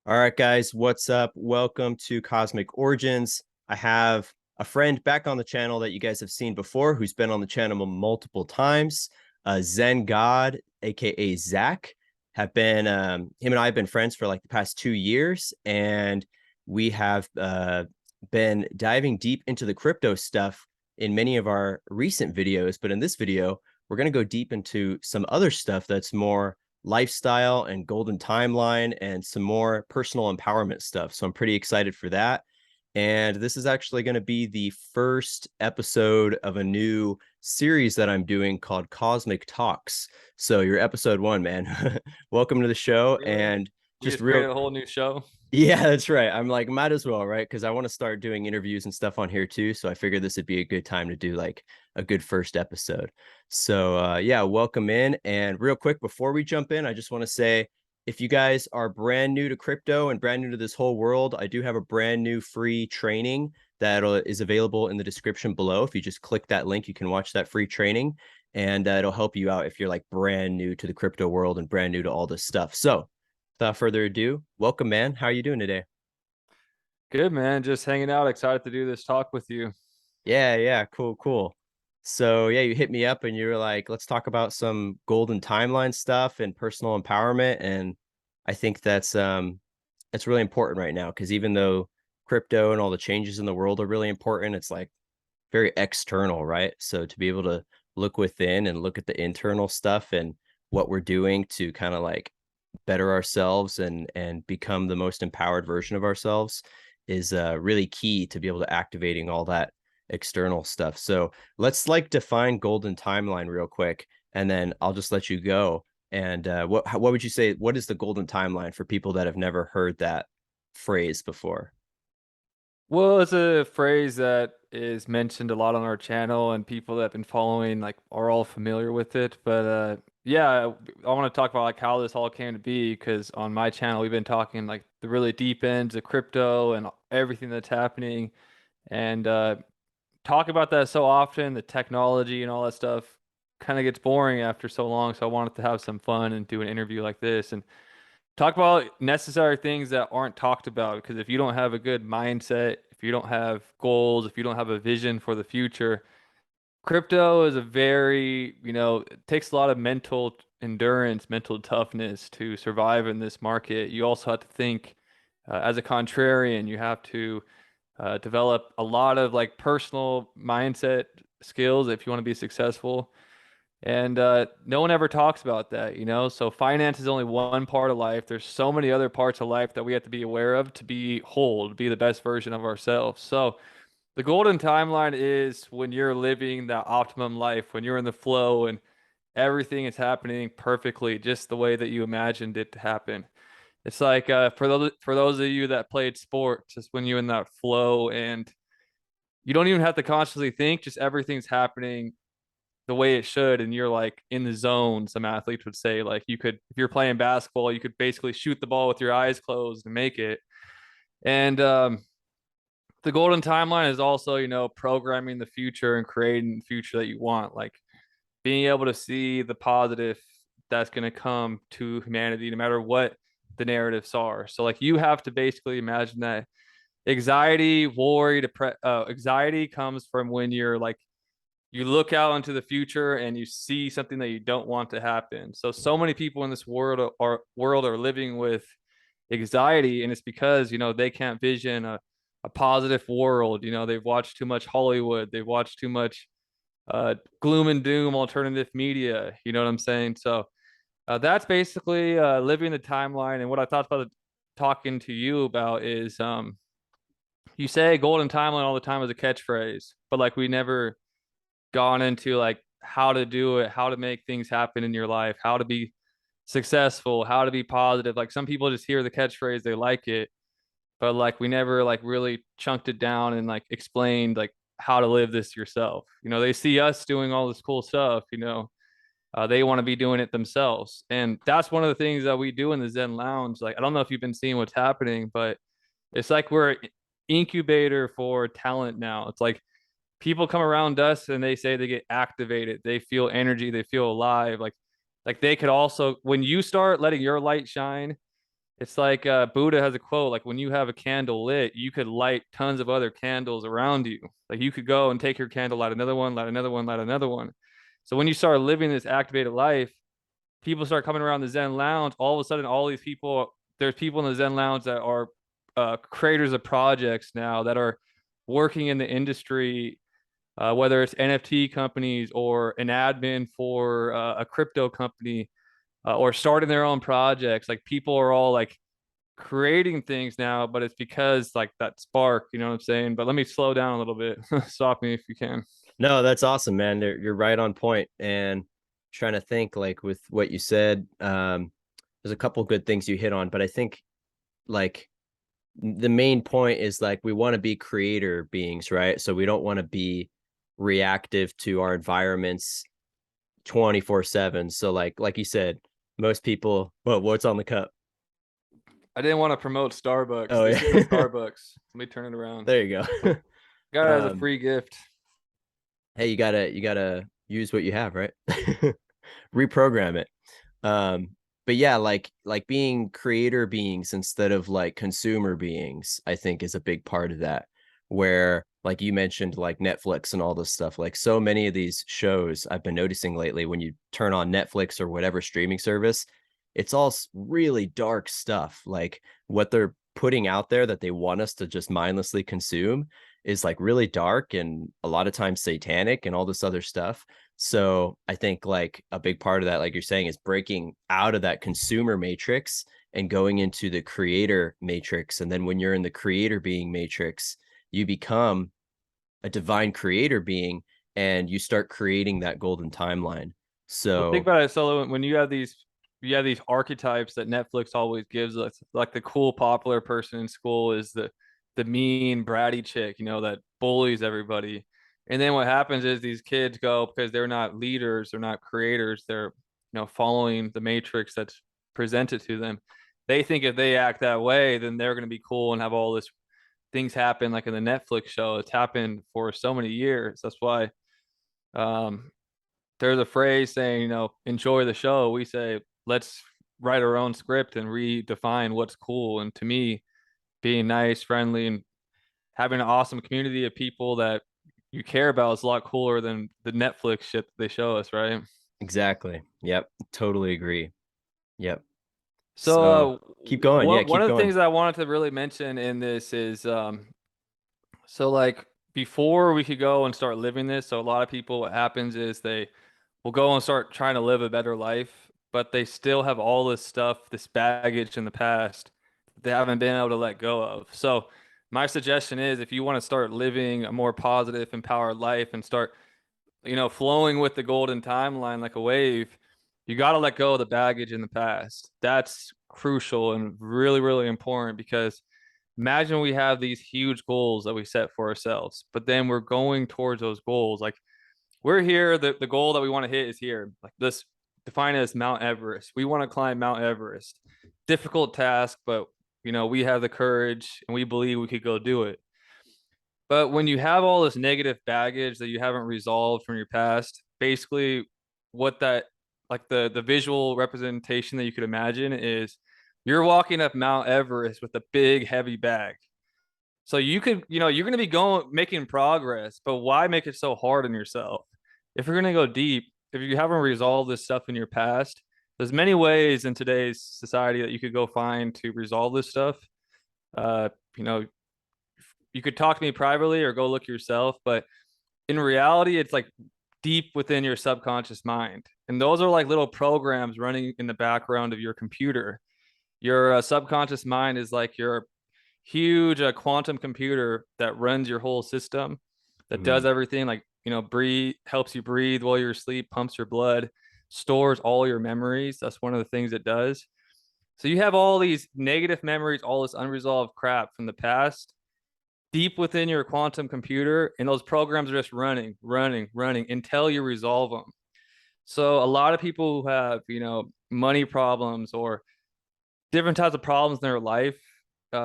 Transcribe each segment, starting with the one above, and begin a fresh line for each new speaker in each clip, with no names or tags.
All right, guys, what's up? Welcome to Cosmic Origins. I have a friend back on the channel that you guys have seen before who's been on the channel multiple times. Zen God, aka Zach, have been him and I have been friends for like the past 2 years, and we have been diving deep into the crypto stuff in many of our recent videos. But in this video, we're going to go deep into some other stuff that's more lifestyle and golden timeline and some more personal empowerment stuff. So I'm pretty excited for that. And this is actually going to be the first episode of a new series that I'm doing called Cosmic Talks. So you're episode one, man. Welcome to the show.
Really?
And
You
just
just
real
created a whole new show?
yeah, that's right. I'm like, might as well, right? Because I want to start doing interviews and stuff on here too. So I figured this would be a good time to do like a good first episode. So yeah, welcome in. And real quick, before we jump in, I just want to say if you guys are brand new to crypto and brand new to this whole world, I do have a brand new free training that is available in the description below. If you just click that link, you can watch that free training, and it'll help you out if you're like brand new to the crypto world and brand new to all this stuff. So without further ado, welcome, man. How are you doing today?
Good, man. Just hanging out. Excited to do this talk with you.
Yeah, cool, cool. So yeah, you hit me up and you were like, let's talk about some golden timeline stuff and personal empowerment. And I think that's really important right now because even though crypto and all the changes in the world are really important, it's like very external, right? So to be able to look within and look at the internal stuff and what we're doing to kind of like better ourselves and become the most empowered version of ourselves is really key to be able to activating all that external stuff. So let's like define golden timeline real quick, and then I'll just let you go. And what would you say? What is the golden timeline for people that have never heard that phrase before?
Well, it's a phrase that is mentioned a lot on our channel, and people that have been following like are all familiar with it. But yeah, I want to talk about like how this all came to be because on my channel we've been talking like the really deep ends of crypto and everything that's happening, and talk about that so often, the technology and all that stuff kind of gets boring after so long. So I wanted to have some fun and do an interview like this and talk about necessary things that aren't talked about. Because if you don't have a good mindset, if you don't have goals, if you don't have a vision for the future, crypto is a very, it takes a lot of mental endurance, mental toughness to survive in this market. You also have to think as a contrarian, you have to develop a lot of like personal mindset skills if you want to be successful. And no one ever talks about that, you know? So finance is only one part of life. There's so many other parts of life that we have to be aware of to be whole, to be the best version of ourselves. So the golden timeline is when you're living that optimum life, when you're in the flow and everything is happening perfectly, just the way that you imagined it to happen. It's like for those of you that played sports, just when you're in that flow and you don't even have to consciously think, just everything's happening the way it should, and you're like in the zone. Some athletes would say like you could, if you're playing basketball, you could basically shoot the ball with your eyes closed and make it. And the golden timeline is also, programming the future and creating the future that you want, like being able to see the positive that's going to come to humanity no matter what the narratives are. So like you have to basically imagine that anxiety, worry, anxiety comes from when you're like you look out into the future and you see something that you don't want to happen. So many people in this world are living with anxiety, and it's because they can't vision a positive world. They've watched too much Hollywood, they've watched too much gloom and doom alternative media. You know what I'm saying? So that's basically living the timeline. And what I thought about talking to you about is you say golden timeline all the time as a catchphrase, but like we never gone into like how to do it, how to make things happen in your life, how to be successful, how to be positive. Like some people just hear the catchphrase, they like it, but like we never like really chunked it down and like explained like how to live this yourself. They see us doing all this cool stuff, they want to be doing it themselves. And that's one of the things that we do in the Zen Lounge. Like, I don't know if you've been seeing what's happening, but it's like we're an incubator for talent now. It's like people come around us and they say they get activated, they feel energy, they feel alive. Like they could also, when you start letting your light shine It's like Buddha has a quote, like when you have a candle lit, you could light tons of other candles around you. Like you could go and take your candle, light another one, light another one, light another one. So when you start living this activated life, people start coming around the Zen lounge. All of a sudden, all these people, there's people in the Zen lounge that are creators of projects now that are working in the industry, whether it's NFT companies or an admin for a crypto company, or starting their own projects. Like people are all like creating things now, but it's because like that spark, you know what I'm saying? But let me slow down a little bit. Stop me if you can.
No, that's awesome, man. You're right on point. And trying to think like with what you said, there's a couple good things you hit on, but I think like the main point is like we want to be creator beings, right? So we don't want to be reactive to our environments 24/7. So like you said, most people, well, what's on the cup?
I didn't want to promote Starbucks.
Oh
This isn't
yeah.
Starbucks. Let me turn it around.
There you go.
Got it as a
um
free gift.
hey, you gotta use what you have, right? Reprogram it. But yeah, like being creator beings instead of like consumer beings, I think is a big part of that. Where like you mentioned, like Netflix and all this stuff, like so many of these shows I've been noticing lately, when you turn on Netflix or whatever streaming service, it's all really dark stuff. Like what they're putting out there that they want us to just mindlessly consume is like really dark and a lot of times satanic and all this other stuff. So I think like a big part of that, like you're saying, is breaking out of that consumer matrix and going into the creator matrix. And then when you're in the creator being matrix, you become a divine creator being and you start creating that golden timeline.
Well, think
So
about it. So when you have these archetypes that Netflix always gives us, like the cool, popular person in school is the mean, bratty chick, you know, that bullies everybody. And then what happens is these kids go because they're not leaders, they're not creators, they're following the matrix that's presented to them. They think if they act that way, then they're going to be cool and have all this things happen like in the Netflix show. It's happened for so many years. That's why um, there's a phrase saying, enjoy the show. We say, let's write our own script and redefine what's cool. And to me, being nice, friendly, and having an awesome community of people that you care about is a lot cooler than the Netflix shit that they show us, right?
exactly. Yep. Totally agree. Yep.
So,
So keep going. Yeah,
one
keep
of the
going.
things that I wanted to really mention in this is, so like before we could go and start living this, so a lot of people, what happens is they will go and start trying to live a better life, but they still have all this stuff, this baggage in the past that they haven't been able to let go of. So my suggestion is if you want to start living a more positive, empowered life and start, flowing with the golden timeline like a wave, you got to let go of the baggage in the past. That's crucial and really, really important because imagine we have these huge goals that we set for ourselves, but then we're going towards those goals. Like we're here, the goal that we want to hit is here. Like this, define it as Mount Everest. We want to climb Mount Everest. Difficult task, but we have the courage and we believe we could go do it. But when you have all this negative baggage that you haven't resolved from your past, basically what that, like the visual representation that you could imagine is you're walking up Mount Everest with a big heavy bag. So you could, you're going to be going making progress, but why make it so hard on yourself? If you're going to go deep, if you haven't resolved this stuff in your past, there's many ways in today's society that you could go find to resolve this stuff. Uh, you know, you could talk to me privately or go look yourself, but in reality, it's like deep within your subconscious mind. And those are like little programs running in the background of your computer. Your subconscious mind is like your huge quantum computer that runs your whole system, that does
Mhm.
everything like, breathe, helps you breathe while you're asleep, pumps your blood, stores all your memories. That's one of the things it does. So you have all these negative memories, all this unresolved crap from the past deep within your quantum computer, and those programs are just running, running, running until you resolve them. So a lot of people who have, money problems or different types of problems in their life,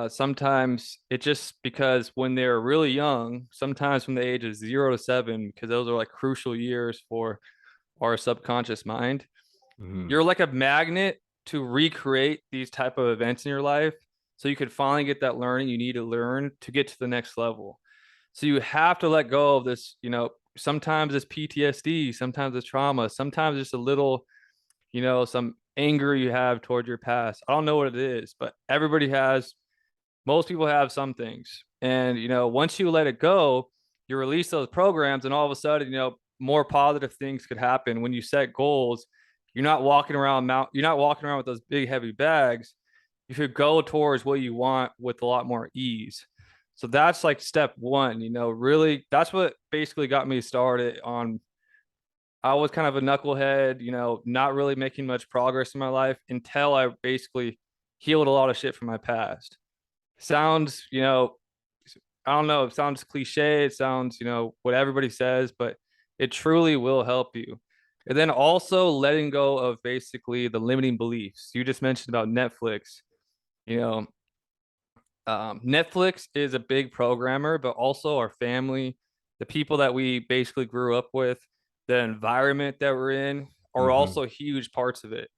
sometimes it's just because when they're really young, sometimes from the age of 0 to 7, because those are like crucial years for our subconscious mind,
Mhm.
you're like a magnet to recreate these type of events in your life so you could finally get that learning you need to learn to get to the next level. So you have to let go of this, sometimes it's PTSD, sometimes it's trauma, sometimes just a little, some anger you have toward your past. I don't know what it is, but most people have some things. And, once you let it go, you release those programs, and all of a sudden, more positive things could happen. When you set goals, you're not walking around with those big heavy bags. You should go towards what you want with a lot more ease. So that's like step one, really that's what basically got me started on. I was kind of a knucklehead, not really making much progress in my life until I basically healed a lot of shit from my past. Sounds, I don't know, it sounds cliche, it sounds, what everybody says, but it truly will help you. And then also letting go of basically the limiting beliefs. You just mentioned about Netflix. You know, Netflix is a big programmer, but also our family, the people that we basically grew up with, the environment that we're in are
Hmm.
also huge parts of it.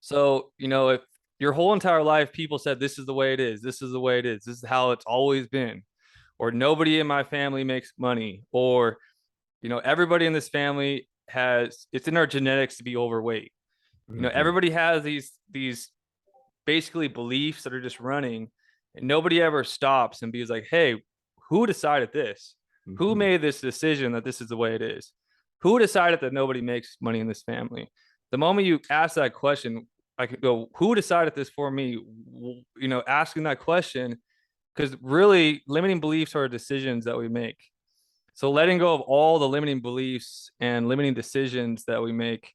So, if your whole entire life people said this is the way it is, this is the way it is, this is how it's always been, or nobody in my family makes money, or everybody in this family has it's in our genetics to be overweight.
Hmm.
Everybody has these basically beliefs that are just running, and nobody ever stops and be like, hey, who decided this? Who
Hmm.
made this decision that this is the way it is? Who decided that nobody makes money in this family? The moment you ask that question, I could go, who decided this for me? Asking that question, because really limiting beliefs are decisions that we make. So letting go of all the limiting beliefs and limiting decisions that we make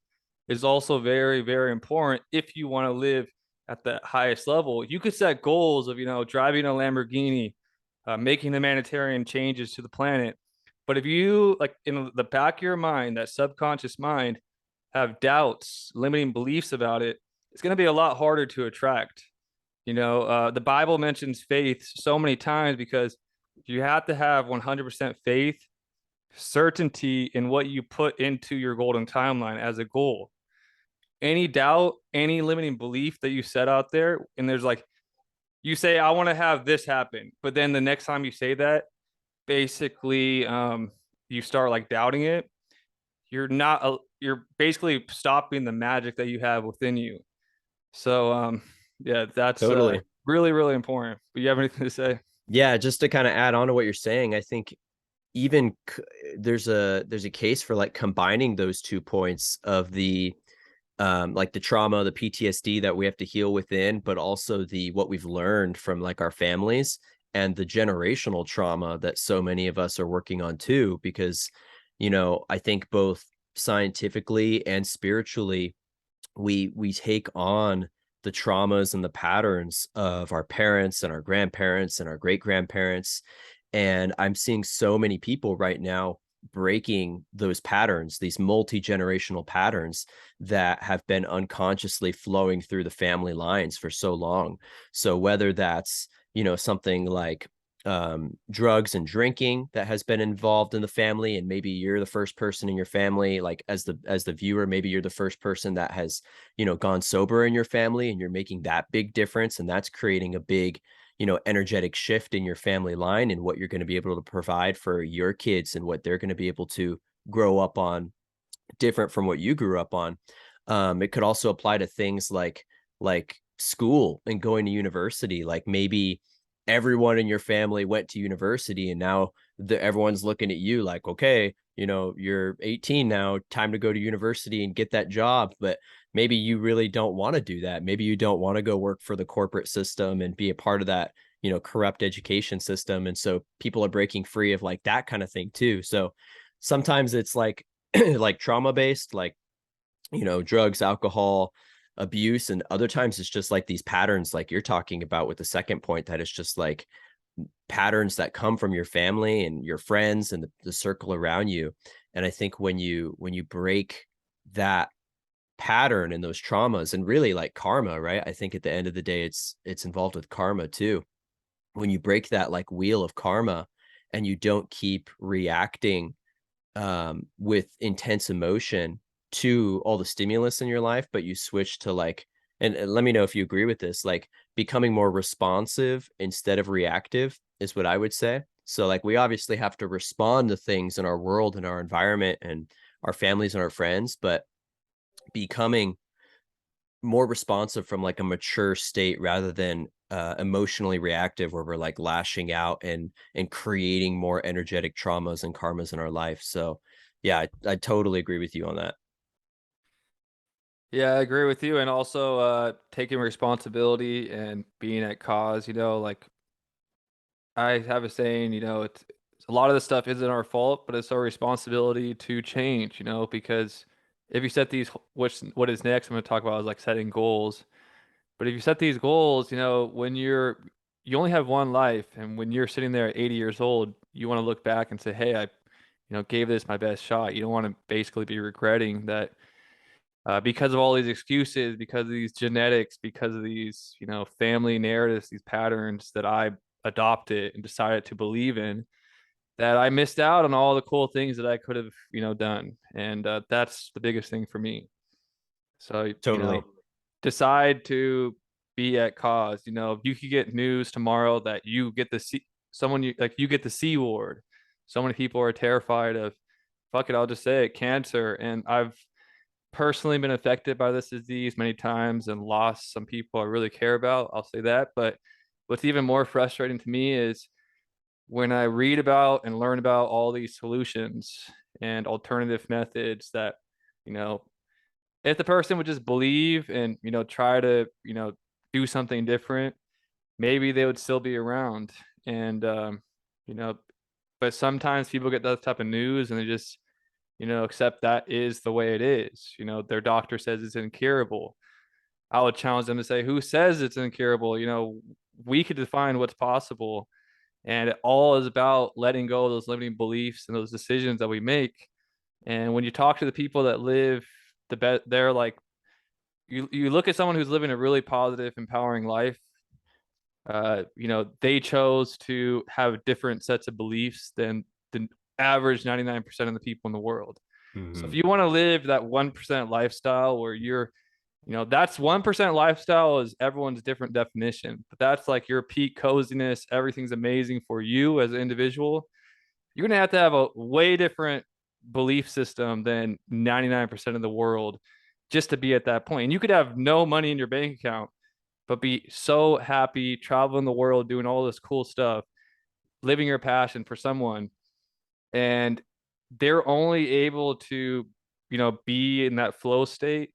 is also very, very important if you want to live at the highest level. You could set goals of, driving a Lamborghini, making humanitarian changes to the planet. But if you, like, in the back of your mind, that subconscious mind, have doubts, limiting beliefs about it, it's going to be a lot harder to attract. The Bible mentions faith so many times because you have to have 100% faith, certainty in what you put into your golden timeline as a goal. Any doubt, any limiting belief that you set out there, and there's like, you say, I want to have this happen, but then the next time you say that, basically, you start like doubting it. You're basically stopping the magic that you have within you. So, yeah, that's
Totally.
really, really important. But you have anything to say?
Yeah, just to kind of add on to what you're saying, I think even there's a case for like combining those 2 points of the like the trauma, the PTSD that we have to heal within, but also the what we've learned from like our families and the generational trauma that so many of us are working on too. Because, I think both scientifically and spiritually, we take on the traumas and the patterns of our parents and our grandparents and our great grandparents. And I'm seeing so many people right now breaking those patterns, these multi-generational patterns that have been unconsciously flowing through the family lines for so long. So whether that's, something like drugs and drinking that has been involved in the family, and maybe you're the first person in your family, like as the viewer, maybe you're the first person that has, gone sober in your family, and you're making that big difference, and that's creating a big, energetic shift in your family line and what you're going to be able to provide for your kids and what they're going to be able to grow up on different from what you grew up on. It could also apply to things like school and going to university. Like maybe everyone in your family went to university, and now everyone's looking at you like, okay, you're 18 now, time to go to university and get that job. But maybe you really don't want to do that. Maybe you don't want to go work for the corporate system and be a part of that, corrupt education system. And so people are breaking free of like that kind of thing too. So sometimes it's like like trauma based, like, drugs, alcohol, abuse. And other times it's just like these patterns, like you're talking about with the second point, that it's just like patterns that come from your family and your friends and the circle around you. And I think when you break that pattern and those traumas, and really like karma, right? I think at the end of the day, it's involved with karma too. When you break that like wheel of karma and you don't keep reacting with intense emotion to all the stimulus in your life, but you switch to like And let me know if you agree with this, like becoming more responsive instead of reactive is what I would say. So like we obviously have to respond to things in our world and our environment and our families and our friends, but becoming more responsive from like a mature state rather than emotionally reactive where we're like lashing out and creating more energetic traumas and karmas in our life. So yeah, I totally agree with you on that.
Yeah, I agree with you. And also taking responsibility and being at cause, like I have a saying, it's a lot of this stuff isn't our fault, but it's our responsibility to change, because if you set these, which what is next, I'm going to talk about is like setting goals. But if you set these goals, when you only have one life, and when you're sitting there at 80 years old, you want to look back and say, hey, I, gave this my best shot. You don't want to basically be regretting that because of all these excuses, because of these genetics, because of these, family narratives, these patterns that I adopted and decided to believe in, that I missed out on all the cool things that I could have, done. And that's the biggest thing for me. So,
Totally.
decide to be at cause. You could get news tomorrow that you get the C someone you get the C ward. So many people are terrified of, fuck it, I'll just say it, cancer. And I've personally been affected by this disease many times and lost some people I really care about. I'll say that. But what's even more frustrating to me is when I read about and learn about all these solutions and alternative methods that, you know, if the person would just believe and, try to, do something different, maybe they would still be around. And, you know, but sometimes people get that type of news and they just, accept that is the way it is. Their doctor says it's incurable. I would challenge them to say, who says it's incurable? We could define what's possible. And it all is about letting go of those limiting beliefs and those decisions that we make. And when you talk to the people that live the best, they're like, you look at someone who's living a really positive, empowering life. They chose to have different sets of beliefs than the average 99% of the people in the world. So if
Hmm.
you want to live that 1% lifestyle where you're, that's 1% lifestyle is everyone's different definition, but that's like your peak coziness. Everything's amazing for you as an individual. You're going to have a way different belief system than 99% of the world just to be at that point. And you could have no money in your bank account, but be so happy traveling the world, doing all this cool stuff, living your passion for someone. And they're only able to, be in that flow state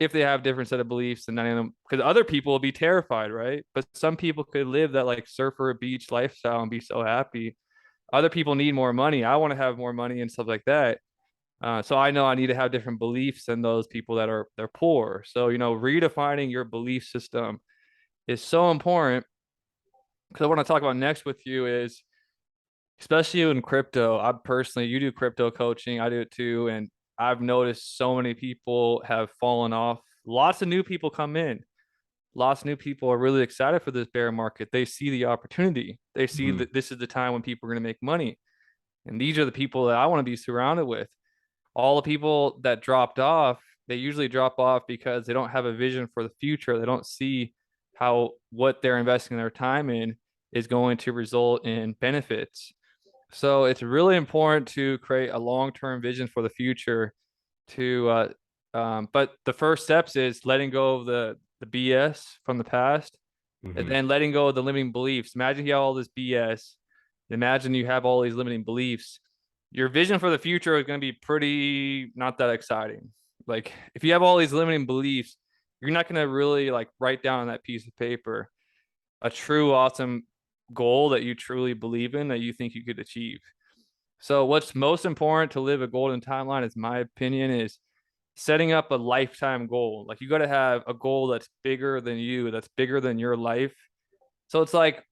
if they have different set of beliefs than any of them. Because other people will be terrified, right? But some people could live that like surfer beach lifestyle and be so happy. Other people need more money. I want to have more money and stuff like that. So I know I need to have different beliefs than those people that are they're poor. So redefining your belief system is so important. Because I want to talk about next with you is especially in crypto. I personally, you do crypto coaching, I do it too, and I've noticed so many people have fallen off. Lots of new people come in. Lots of new people are really excited for this bear market. They see the opportunity. They see
Hmm.
that this is the time when people are going to make money. And these are the people that I want to be surrounded with. All the people that dropped off, they usually drop off because they don't have a vision for the future. They don't see how what they're investing their time in is going to result in benefits. So it's really important to create a long-term vision for the future. But the first steps is letting go of the BS from the past, and
Hmm.
then letting go of the limiting beliefs. Imagine you have all this BS. Imagine you have all these limiting beliefs. Your vision for the future is going to be pretty not that exciting. Like if you have all these limiting beliefs, you're not going to really like write down on that piece of paper a true awesome goal that you truly believe in that you think you could achieve. So what's most important to live a golden timeline, is my opinion, is setting up a lifetime goal. Like you got to have a goal that's bigger than you, that's bigger than your life. So it's like,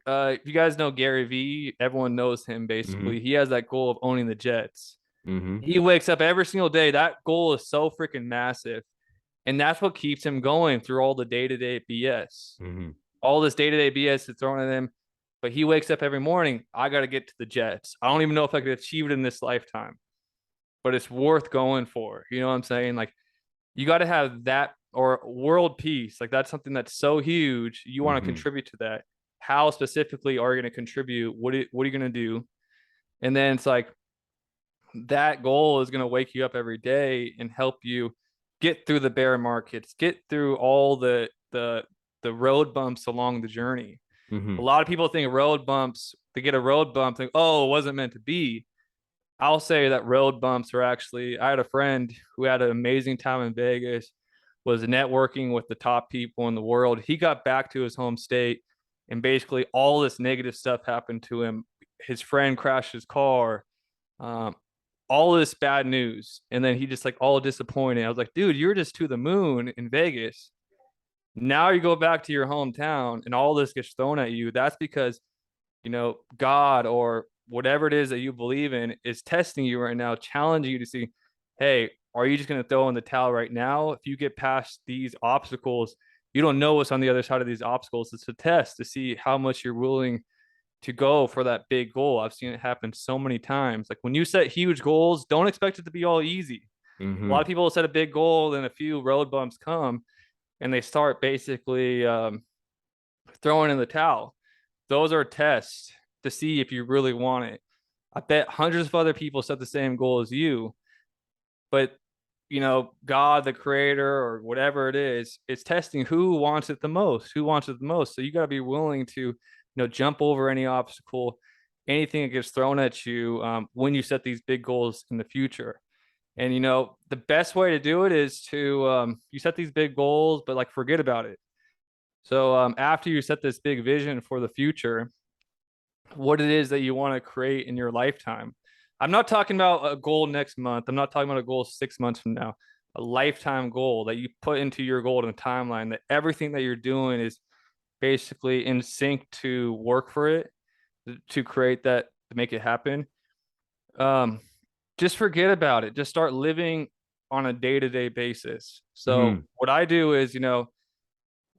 if you guys know Gary Vee, everyone knows him
Hmm.
basically. He has that goal of owning the Jets.
Hmm.
He wakes up every single day. That goal is so freaking massive. And that's what keeps him going through all the day to day BS.
Hmm.
All this day to day BS is thrown at him. But he wakes up every morning. I got to get to the Jets. I don't even know if I could achieve it in this lifetime, but it's worth going for. You know what I'm saying? Like, you got to have that or world peace, like that's something that's so huge, you want to
Mm-hmm.
contribute to that. How specifically are you going to contribute? What are you going to do? And then it's like that goal is going to wake you up every day and help you get through the bear markets, get through all the road bumps along the journey. A
Mm-hmm.
lot of people think road bumps, they get a road bump, think, oh, it wasn't meant to be. I'll say that road bumps are actually, I had a friend who had an amazing time in Vegas, was networking with the top people in the world. He got back to his home state and basically all this negative stuff happened to him. His friend crashed his car, um, all this bad news. And then he just like all disappointed. I was like, dude, you're just to the moon in Vegas. Now you go back to your hometown and all this gets thrown at you. That's because, God or whatever it is that you believe in is testing you right now, challenging you to see, hey, are you just going to throw in the towel right now? If you get past these obstacles, you don't know what's on the other side of these obstacles. It's a test to see how much you're willing to go for that big goal. I've seen it happen so many times. Like when you set huge goals, don't expect it to be all easy. A lot
Mm-hmm.
of people set a big goal, then a few road bumps come, and they start basically throwing in the towel. Those are tests to see if you really want it. I bet hundreds of other people set the same goal as you, but God, the creator, or whatever it is, it's testing who wants it the most, who wants it the most. So you got to be willing to, jump over any obstacle, anything that gets thrown at you when you set these big goals in the future. And the best way to do it is to you set these big goals, but like forget about it. So after you set this big vision for the future, what it is that you want to create in your lifetime. I'm not talking about a goal next month. I'm not talking about a goal 6 months from now. A lifetime goal that you put into your golden timeline, that everything that you're doing is basically in sync to work for it, to create that, to make it happen. Um, just forget about it. Just start living on a day-to-day basis. So
Mm-hmm.
what I do is,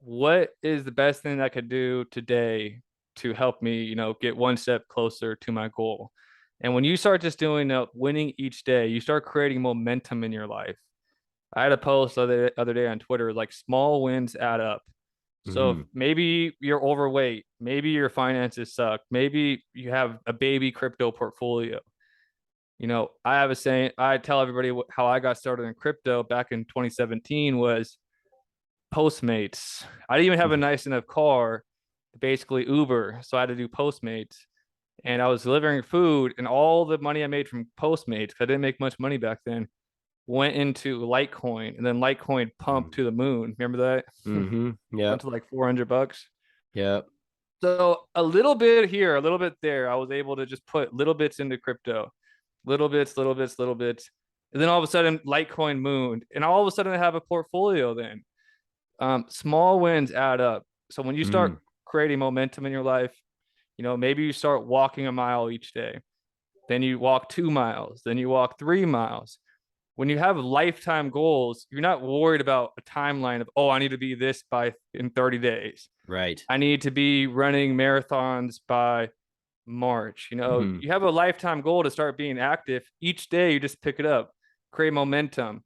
what is the best thing I could do today to help me, get one step closer to my goal? And when you start just doing winning each day, you start creating momentum in your life. I had a post other day on Twitter, like small wins add up. So if
Mm-hmm.
maybe you're overweight, maybe your finances suck, maybe you have a baby crypto portfolio. I have a saying, I tell everybody how I got started in crypto back in 2017 was Postmates. I didn't even have a nice enough car to basically Uber, so I had to do Postmates. And I was delivering food, and all the money I made from Postmates, because I didn't make much money back then, went into Litecoin, and then Litecoin pumped to the moon. Remember that?
Mm-hmm.
Went
Yep.
to like $400.
Yep.
So a little bit here, a little bit there. I was able to just put little bits into crypto, little bits, little bits, little bits. And then all of a sudden, Litecoin mooned, and all of a sudden, I have a portfolio then. Small wins add up. So when you start
Mm-hmm.
creating momentum in your life, maybe you start walking a mile each day, then you walk 2 miles, then you walk 3 miles. When you have lifetime goals, you're not worried about a timeline of, oh, I need to be this by in 30 days.
Right.
I need to be running marathons by March.
Mm-hmm.
You have a lifetime goal to start being active. Each day you just pick it up, create momentum.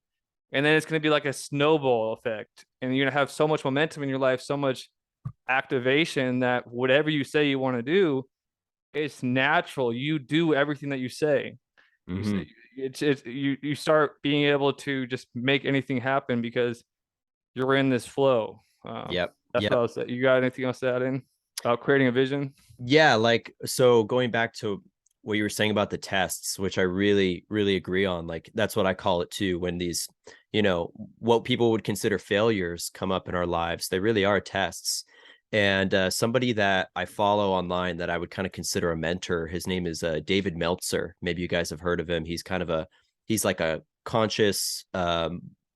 And then it's going to be like a snowball effect. And you're going to have so much momentum in your life, so much activation that whatever you say you want to do, it's natural. You do everything that you say. You
Mm-hmm.
say you start being able to just make anything happen because you're in this flow.
Yep.
That's what
Yep.
I was saying. You got anything else to add in about creating a vision?
Yeah, like so going back to what you were saying about the tests, which I really, really agree on. Like that's what I call it too, when these, what people would consider failures come up in our lives, they really are tests. And somebody that I follow online that I would kind of consider a mentor, his name is David Meltzer. Maybe you guys have heard of him. He's like a conscious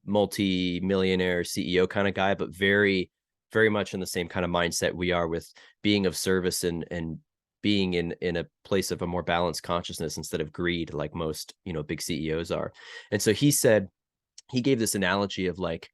multi-millionaire CEO kind of guy, but very, very much in the same kind of mindset we are with being of service and being in a place of a more balanced consciousness instead of greed, like most big CEOs are. And so he gave this analogy of like,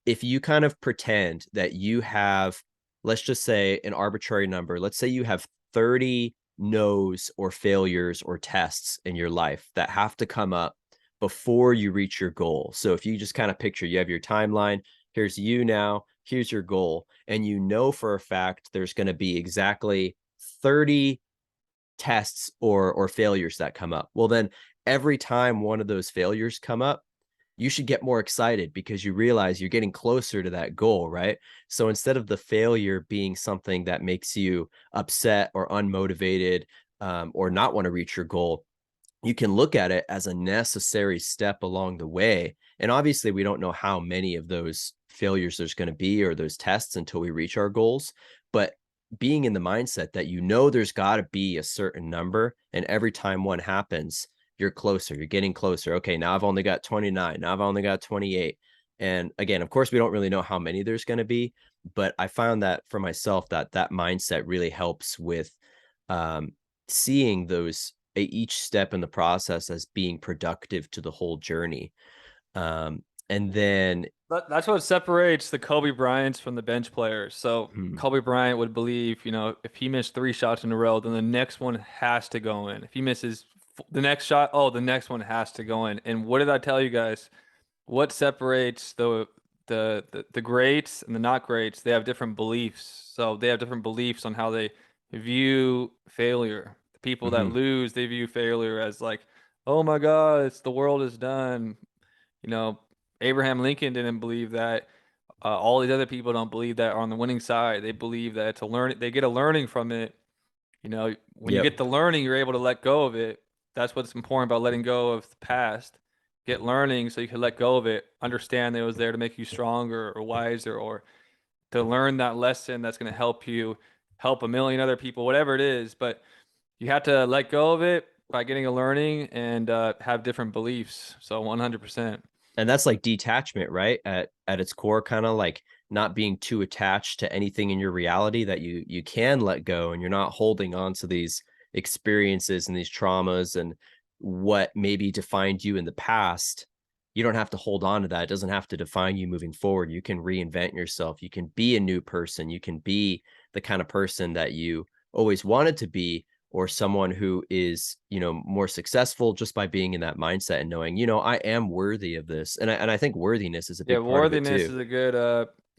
if you kind of pretend that you have, let's just say an arbitrary number, let's say you have 30 no's or failures or tests in your life that have to come up before you reach your goal. So if you just kind of picture, you have your timeline, Here's you now. Here's your goal. And you know for a fact there's going to be exactly 30 tests or failures that come up. Well, then every time one of those failures come up, you should get more excited because you realize you're getting closer to that goal, right? So instead of the failure being something that makes you upset or unmotivated, or not want to reach your goal, you can look at it as a necessary step along the way. And obviously, we don't know how many of those failures there's going to be or those tests until we reach our goals. But being in the mindset that there's got to be a certain number, and every time one happens, you're closer, you're getting closer. Okay, now I've only got 29, now I've only got 28. And again, of course, we don't really know how many there's going to be, but I found that for myself that that mindset really helps with um, seeing those each step in the process as being productive to the whole journey. And then,
That's what separates the Kobe Bryants from the bench players. So
hmm,
Kobe Bryant would believe, if he missed 3 shots in a row, then the next one has to go in. If he misses the next shot, oh, the next one has to go in. And what did I tell you guys? What separates the greats and the not greats? They have different beliefs. So they have different beliefs on how they view failure. The people that
hmm,
lose, they view failure as like, oh my God, the world is done. You know, Abraham Lincoln didn't believe that. All these other people don't believe that are on the winning side. They believe that it's a learn. They get a learning from it. When you
yep.
get the learning, you're able to let go of it. That's what's important about letting go of the past. Get learning so you can let go of it. Understand that it was there to make you stronger or wiser or to learn that lesson that's going to help you help a million other people, whatever it is. But you have to let go of it by getting a learning and have different beliefs. So 100%.
And that's like detachment, right? At its core, kind of like not being too attached to anything in your reality, that you can let go, and you're not holding on to these experiences and these traumas and what maybe defined you in the past. You don't have to hold on to that. It doesn't have to define you moving forward. You can reinvent yourself. You can be a new person. You can be the kind of person that you always wanted to be, or someone who is, more successful just by being in that mindset and knowing, I am worthy of this. And I think worthiness is a
Yeah,
big part of it
worthiness
too.
is a good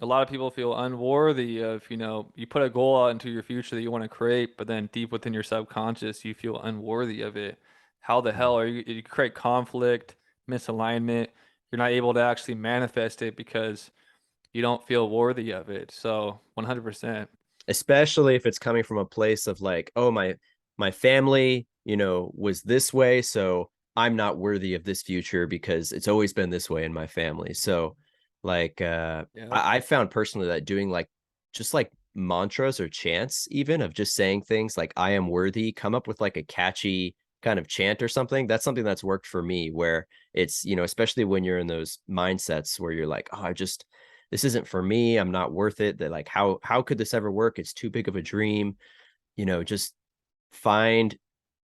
a lot of people feel unworthy of, you put a goal out into your future that you want to create, but then deep within your subconscious you feel unworthy of it. How the hell are you create conflict, misalignment, you're not able to actually manifest it because you don't feel worthy of it. So 100%.
Especially if it's coming from a place of like, oh, my family, was this way, so I'm not worthy of this future because it's always been this way in my family. So like,
Yep.
I found personally that doing like just like mantras or chants, even of just saying things like I am worthy, come up with like a catchy kind of chant or something. That's something that's worked for me, where it's, especially when you're in those mindsets where you're like, oh, I just this isn't for me, I'm not worth it, that like how could this ever work, it's too big of a dream. Just find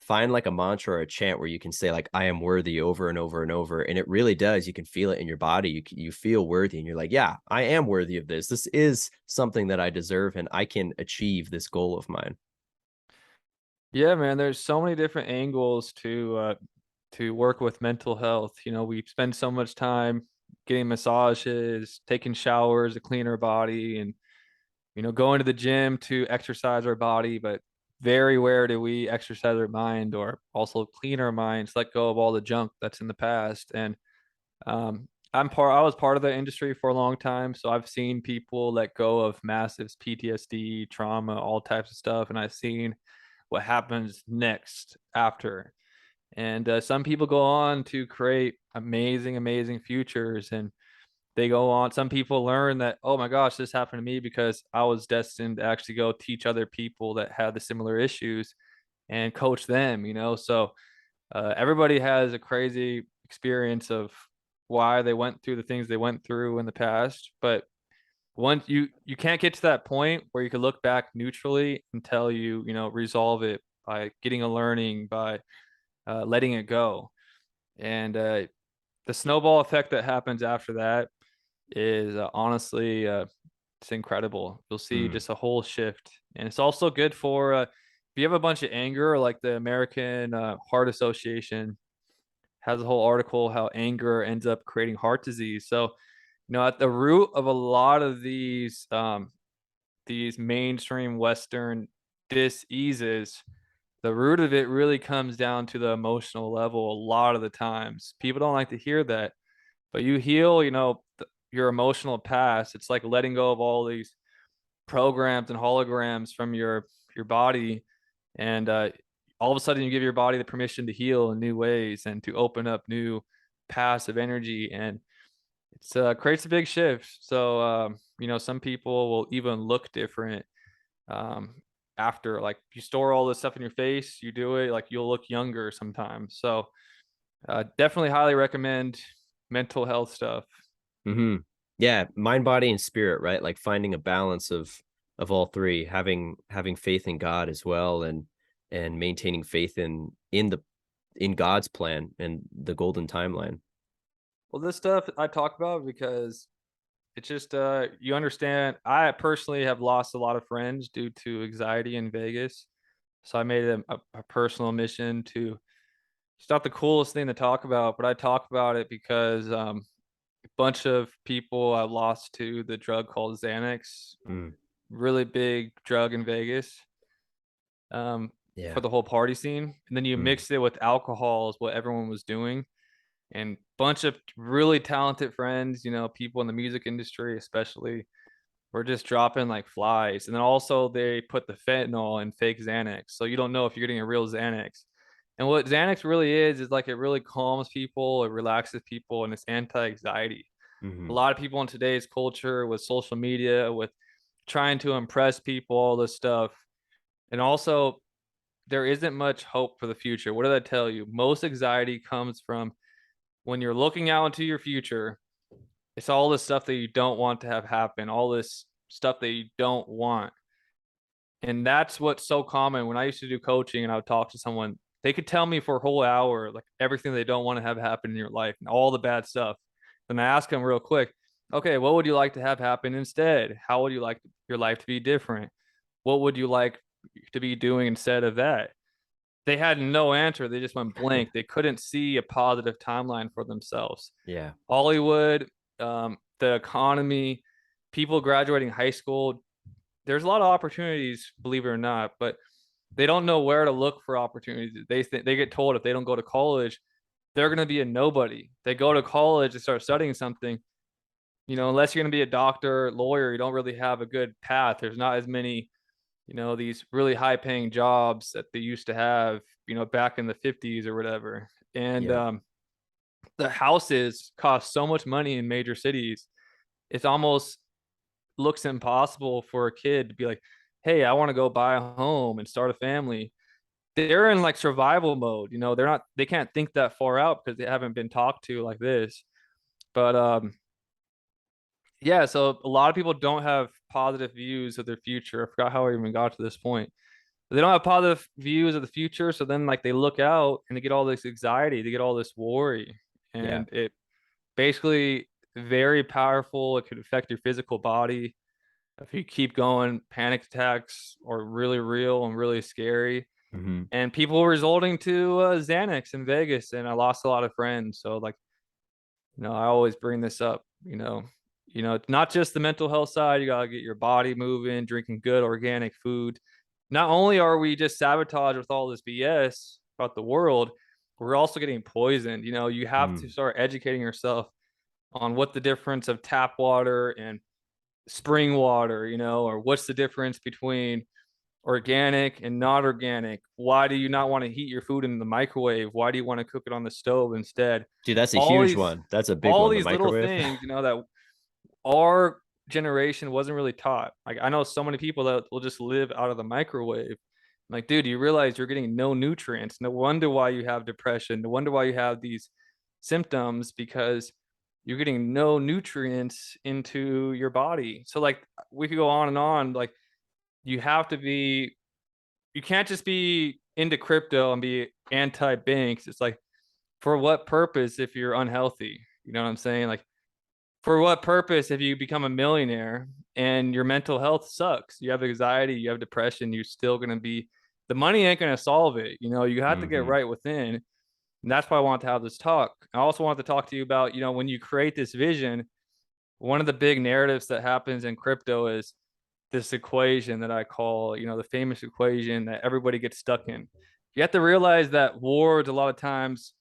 find like a mantra or a chant where you can say like I am worthy over and over and over, and it really does, you can feel it in your body, you feel worthy, and you're like, yeah, I am worthy of this, this is something that I deserve, and I can achieve this goal of mine.
Yeah, man, there's so many different angles to work with mental health. We spend so much time getting massages, taking showers to clean our body, and going to the gym to exercise our body, but very rare do we exercise our mind or also clean our minds, let go of all the junk that's in the past. And I was part of the industry for a long time, so I've seen people let go of massive PTSD, trauma, all types of stuff, and I've seen what happens next after. And some people go on to create amazing, amazing futures. And they go on. Some people learn that, oh my gosh, this happened to me because I was destined to actually go teach other people that had the similar issues and coach them. So everybody has a crazy experience of why they went through the things they went through in the past. But once you can't get to that point where you can look back neutrally until you resolve it by getting a learning, by letting it go. And the snowball effect that happens after that is honestly it's incredible. You'll see
Mm.
just a whole shift, and it's also good for if you have a bunch of anger, like the American Heart Association has a whole article how anger ends up creating heart disease. So At the root of a lot of these mainstream Western diseases, the root of it really comes down to the emotional level a lot of the times. People don't like to hear that, but you heal, your emotional past. It's like letting go of all these programs and holograms from your body, and all of a sudden you give your body the permission to heal in new ways and to open up new paths of energy, and it's creates a big shift. So some people will even look different um, after, like, you store all this stuff in your face, you do it, like, you'll look younger sometimes. So definitely highly recommend mental health stuff.
Mm-hmm. Yeah, mind, body, and spirit, right? Like finding a balance of all three, having faith in God as well, and maintaining faith in God's plan and the golden timeline.
Well, this stuff I talk about because it's just you understand. I personally have lost a lot of friends due to anxiety in Vegas, so I made it a personal mission to. It's not the coolest thing to talk about, but I talk about it because a bunch of people I lost to the drug called Xanax,
Mm,
really big drug in Vegas, for
yeah.
the whole party scene. And then you
Mm,
mix it with alcohol, is what everyone was doing. And bunch of really talented friends, people in the music industry, especially, were just dropping like flies. And then also they put the fentanyl in fake Xanax. So you don't know if you're getting a real Xanax. And what Xanax really is like it really calms people, it relaxes people, and it's anti-anxiety. A
mm-hmm.
lot of people in today's culture with social media, with trying to impress people, all this stuff. And also, there isn't much hope for the future. What did I tell you? Most anxiety comes from when you're looking out into your future. It's all this stuff that you don't want to have happen, all this stuff that you don't want. And that's what's so common. When I used to do coaching and I would talk to someone, they could tell me for a whole hour, like everything they don't want to have happen in your life and all the bad stuff. Then I ask them real quick, okay, what would you like to have happen instead? How would you like your life to be different? What would you like to be doing instead of that? They had no answer. They just went blank. They couldn't see a positive timeline for themselves.
Yeah.
Hollywood, the economy, people graduating high school, there's a lot of opportunities, believe it or not, but they don't know where to look for opportunities. They get told if they don't go to college, they're going to be a nobody. They go to college and start studying something, unless you're going to be a doctor, lawyer, you don't really have a good path. There's not as many, these really high paying jobs that they used to have, back in the 50s or whatever. And
Yeah.
the houses cost so much money in major cities. It's almost looks impossible for a kid to be like, hey, I want to go buy a home and start a family. They're in like survival mode. They can't think that far out because they haven't been talked to like this. But yeah, so a lot of people don't have positive views of their future. I forgot how I even got to this point. They don't have positive views of the future, so then like they look out and they get all this anxiety, they get all this worry,
Yeah.
and it basically very powerful. It could affect your physical body. If you keep going, panic attacks are really real and really scary.
Mm-hmm.
And people resorting to Xanax in Vegas, and I lost a lot of friends. So like, I always bring this up. It's not just the mental health side. You gotta get your body moving, drinking good organic food. Not only are we just sabotaged with all this BS about the world, we're also getting poisoned. You have to
Mm.
start educating yourself on what the difference of tap water and spring water, or what's the difference between organic and not organic? Why do you not want to heat your food in the microwave? Why do you want to cook it on the stove instead?
Dude, that's a
All
huge
these
one. That's a big
all
one. The
these little
microwave.
things, that our generation wasn't really taught. Like I know so many people that will just live out of the microwave. Like, dude, you realize you're getting no nutrients. No wonder why you have depression. No wonder why you have these symptoms because you're getting no nutrients into your body. So like we could go on and on. Like you have to be you can't just be into crypto and be anti banks. It's like for what purpose if you're unhealthy? You know what I'm saying? Like for what purpose if you become a millionaire and your mental health sucks? You have anxiety, you have depression, you're still gonna be the money ain't gonna solve it. You have to get
Mm-hmm.
right within. And that's why I want to have this talk. I also want to talk to you about, when you create this vision, one of the big narratives that happens in crypto is this equation that I call, the famous equation that everybody gets stuck in. You have to realize that words a lot of times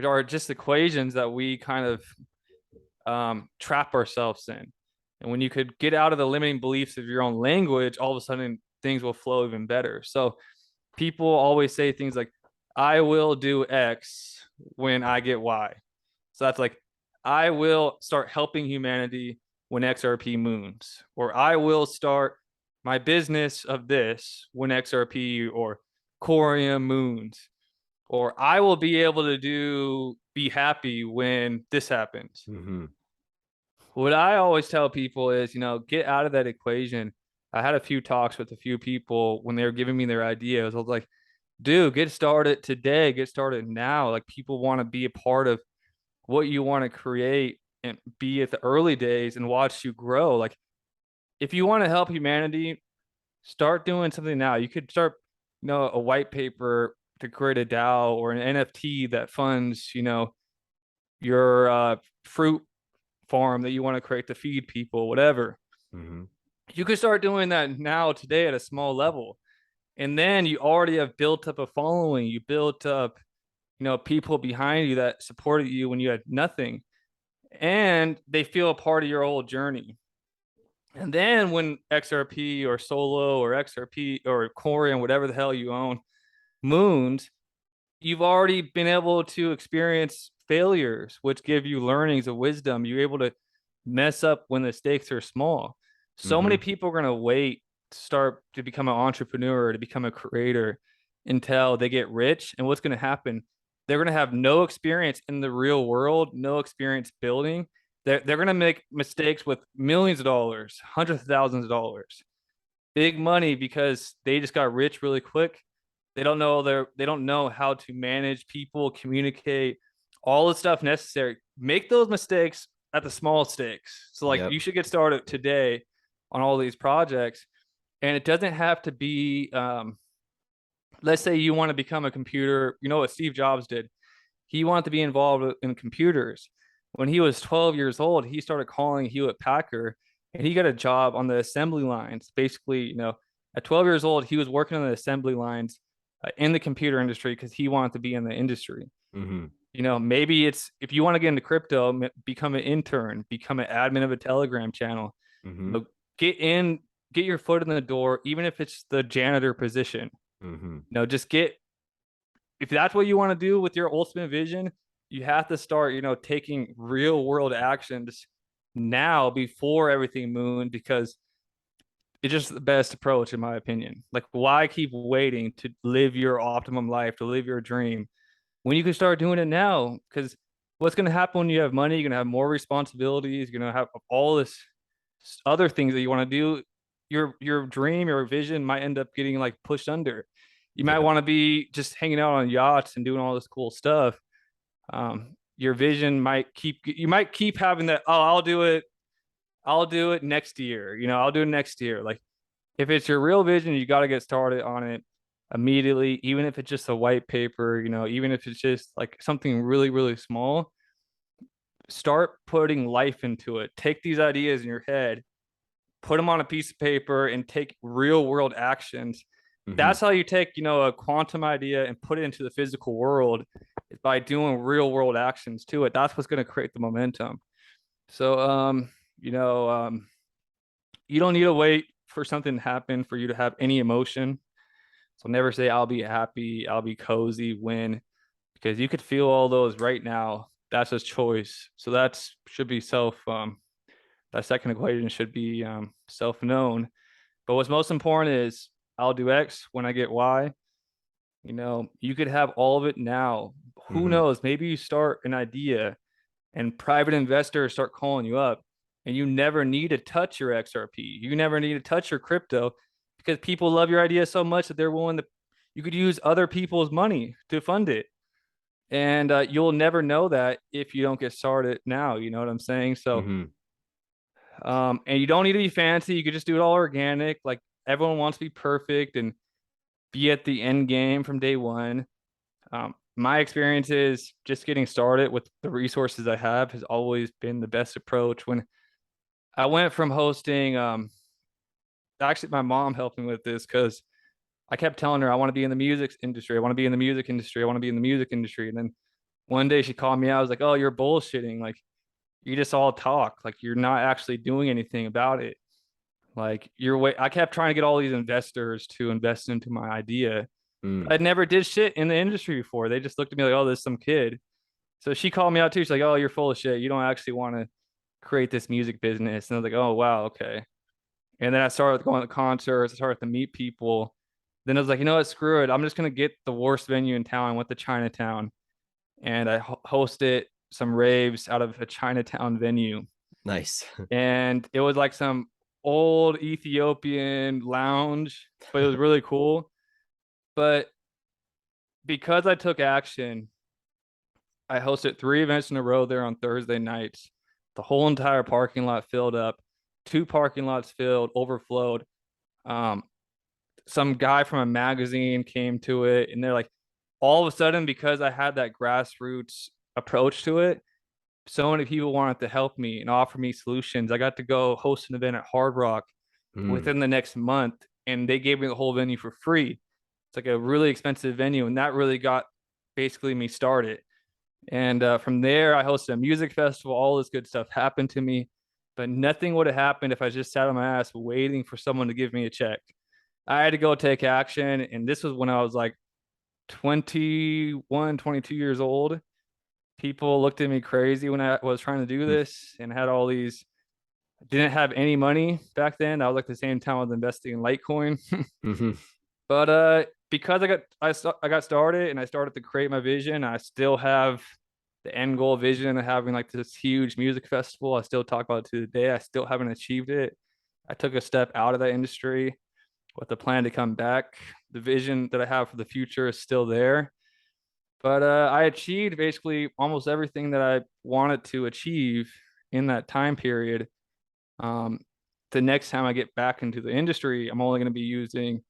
are just equations that we kind of trap ourselves in. And when you could get out of the limiting beliefs of your own language, all of a sudden things will flow even better. So people always say things like, I will do X when I get Y. So that's like, I will start helping humanity when XRP moons, or I will start my business of this when XRP or Corium moons, or I will be able to be happy when this happens.
Mm-hmm.
What I always tell people is, get out of that equation. I had a few talks with a few people when they were giving me their ideas. I was like, dude, get started today, get started now. Like, people want to be a part of what you want to create and be at the early days and watch you grow. Like, if you want to help humanity, start doing something now. You could start, a white paper to create a DAO or an NFT that funds, your fruit farm that you want to create to feed people, whatever.
Mm-hmm.
You could start doing that now, today, at a small level. And then you already have built up a following. You built up, people behind you that supported you when you had nothing. And they feel a part of your whole journey. And then when XRP or Solo or XRP or Corium, whatever the hell you own, moons, you've already been able to experience failures, which give you learnings of wisdom. You're able to mess up when the stakes are small. So
Mm-hmm.
many people are going to wait to start to become an entrepreneur, to become a creator until they get rich. And what's going to happen? They're going to have no experience in the real world, no experience building. They're going to make mistakes with millions of dollars, hundreds of thousands of dollars, big money because they just got rich really quick. They don't know how to manage people, communicate, all the stuff necessary. Make those mistakes at the small stakes. So like,
Yep.
you should get started today on all these projects. And it doesn't have to be let's say you want to become a computer, what Steve Jobs did. He wanted to be involved in computers. When he was 12 years old, he started calling Hewlett Packard and he got a job on the assembly lines. Basically, at 12 years old, he was working on the assembly lines in the computer industry because he wanted to be in the industry.
Mm-hmm.
Maybe it's, if you want to get into crypto, become an intern, become an admin of a Telegram channel. You
Mm-hmm.
know, get in, get your foot in the door, even if it's the janitor position.
Mm-hmm.
Just get, if that's what you want to do with your ultimate vision, you have to start, taking real world actions now before everything moon, because it's just the best approach in my opinion. Like, why keep waiting to live your optimum life, to live your dream, when you can start doing it now? Because what's going to happen when you have money? You're going to have more responsibilities. You're going to have all this other things that you want to do. Your dream, your vision might end up getting like pushed under. You might
Yep.
want to be just hanging out on yachts and doing all this cool stuff. Your vision might keep, you might keep having that, oh, I'll do it next year. I'll do it next year. Like, if it's your real vision, you got to get started on it immediately, even if it's just a white paper, even if it's just like something really, really small. Start putting life into it. Take these ideas in your head, put them on a piece of paper, and take real world actions.
Mm-hmm.
That's how you take, a quantum idea and put it into the physical world, is by doing real world actions to it. That's what's going to create the momentum. So, you know, um, you don't need to wait for something to happen for you to have any emotion. So never say I'll be happy, I'll be cozy when, because you could feel all those right now. That's a choice. So that's should be that second equation should be self known. But what's most important is I'll do X when I get Y. You could have all of it now. Who
Mm-hmm.
knows? Maybe you start an idea and private investors start calling you up and you never need to touch your XRP. You never need to touch your crypto because people love your idea so much that they're willing to, you could use other people's money to fund it. And you'll never know that if you don't get started now. You know what I'm saying? So,
Mm-hmm.
and you don't need to be fancy. You could just do it all organic. Like, everyone wants to be perfect and be at the end game from day one. My experience is just getting started with the resources I have has always been the best approach. When I went from hosting actually my mom helped me with this because I kept telling her I want to be in the music industry. I want to be in the music industry. I want to be in the music industry. And then one day she called me out. I was like, "Oh, you're bullshitting. Like you just all talk. Like you're not actually doing anything about it. Like you're way." I kept trying to get all these investors to invest into my idea. But
Mm,
I never did shit in the industry before. They just looked at me like, "Oh, there's some kid." So she called me out too. She's like, "Oh, you're full of shit. You don't actually want to create this music business." And I was like, "Oh, wow, okay." And then I started going to concerts. I started to meet people. Then I was like, you know what? Screw it. I'm just gonna get the worst venue in town. I went to Chinatown, and I hosted some raves out of a Chinatown venue,
nice.
and it was like some old Ethiopian lounge, but it was really cool. But because I took action, I hosted 3 events in a row there on Thursday nights. The whole entire parking lot filled up, 2 parking lots filled, overflowed. Um, some guy from a magazine came to it, and they're like, all of a sudden, because I had that grassroots approach to it, so many people wanted to help me and offer me solutions. I got to go host an event at Hard Rock
Mm,
within the next month, and they gave me the whole venue for free. It's like a really expensive venue, and that really got basically me started. And from there, I hosted a music festival. All this good stuff happened to me, but nothing would have happened if I just sat on my ass waiting for someone to give me a check. I had to go take action. And this was when I was like 21, 22 years old. People looked at me crazy when I was trying to do
mm,
this and had all these, didn't have any money back then. That was like the same time I was investing in Litecoin.
mhm,
But because I got started and I started to create my vision, I still have the end goal vision of having like this huge music festival. I still talk about it to the day. I still haven't achieved it. I took a step out of that industry with the plan to come back. The vision that I have for the future is still there. But I achieved basically almost everything that I wanted to achieve in that time period. Um, the next time I get back into the industry, I'm only going to be using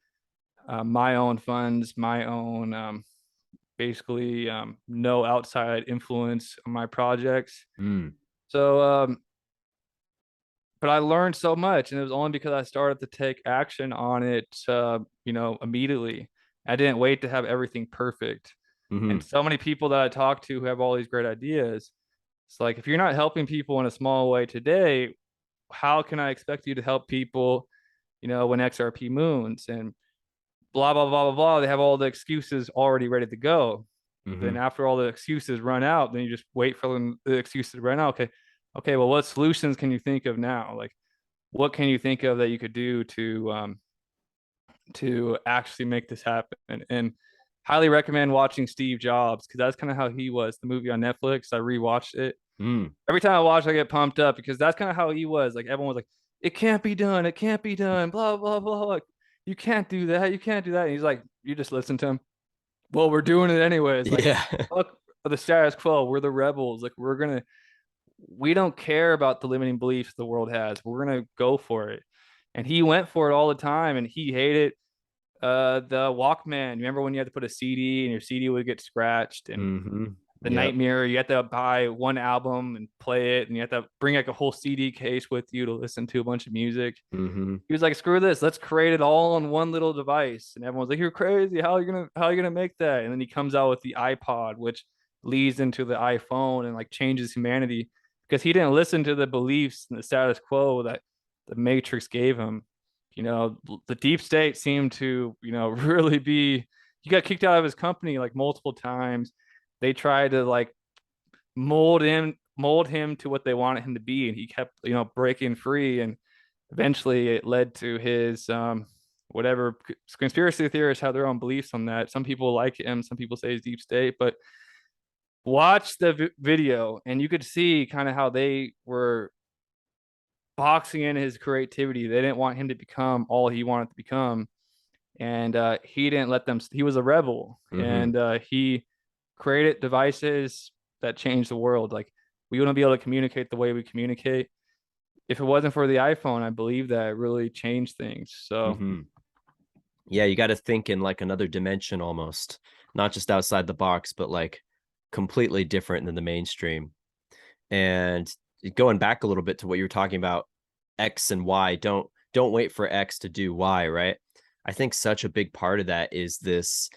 my own funds, my own basically no outside influence on my projects.
mm,
So, but I learned so much, and it was only because I started to take action on it, immediately. I didn't wait to have everything perfect. And
mhm,
so many people that I talk to who have all these great ideas, it's like if you're not helping people in a small way today, how can I expect you to help people, when XRP moons and blah blah blah blah blah? They have all the excuses already ready to go. Then
mhm,
after all the excuses run out, then you just wait for the excuses to run out. Okay, okay. Well, what solutions can you think of now? Like, what can you think of that you could do to actually make this happen? And highly recommend watching Steve Jobs because that's kind of how he was. The movie on Netflix, I rewatched it.
mm.
Every time I watch, I get pumped up because that's kind of how he was. Like everyone was like, "It can't be done. It can't be done." Blah blah blah. Like, you can't do that. You can't do that. And he's like, "You just listen to him." Well, we're doing it anyways. Like,
Yeah.
fuck the status quo. We're the rebels. Like, we don't care about the limiting beliefs the world has. We're gonna go for it. And he went for it all the time, and he hated the Walkman. Remember when you had to put a CD and your CD would get scratched, and
Mhm.
the
Yep.
nightmare, you had to buy one album and play it, and you had to bring like a whole CD case with you to listen to a bunch of music.
Mhm.
He was like, screw this, let's create it all on one little device. And everyone's like, you're crazy. How are you gonna make that? And then he comes out with the iPod, which leads into the iPhone and like changes humanity because he didn't listen to the beliefs and the status quo that the Matrix gave him. The deep state seemed to, really be, he got kicked out of his company like multiple times. They tried to like mold him to what they wanted him to be, and he kept, breaking free. And eventually it led to his whatever. Conspiracy theorists have their own beliefs on that. Some people like him, some people say he's deep state, but watch the video and you could see kind of how they were boxing in his creativity. They didn't want him to become all he wanted to become, and he didn't let them. He was a rebel,
Mhm.
and he created devices that changed the world. Like we wouldn't be able to communicate the way we communicate if it wasn't for the iPhone. I believe that it really changed things. So
Mhm. Yeah, you got to think in like another dimension almost, not just outside the box, but like completely different than the mainstream. And going back a little bit to what you were talking about X and Y. Don't wait for X to do Y, right? I think such a big part of that is this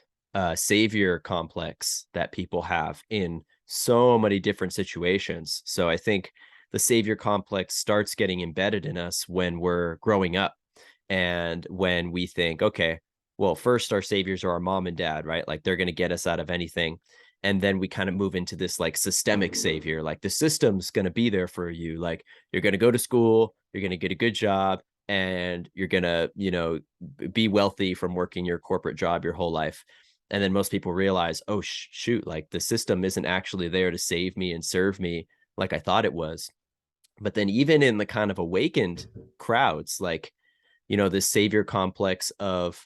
savior complex that people have in so many different situations. So I think the savior complex starts getting embedded in us when we're growing up, and when we think, okay, well, first our saviors are our mom and dad, right? Like they're going to get us out of anything. And then we kind of move into this like systemic savior, like the system's going to be there for you. Like you're going to go to school, you're going to get a good job, and you're going to, be wealthy from working your corporate job your whole life. And then most people realize, oh, shoot, like the system isn't actually there to save me and serve me like I thought it was. But then even in the kind of awakened crowds, like, this savior complex of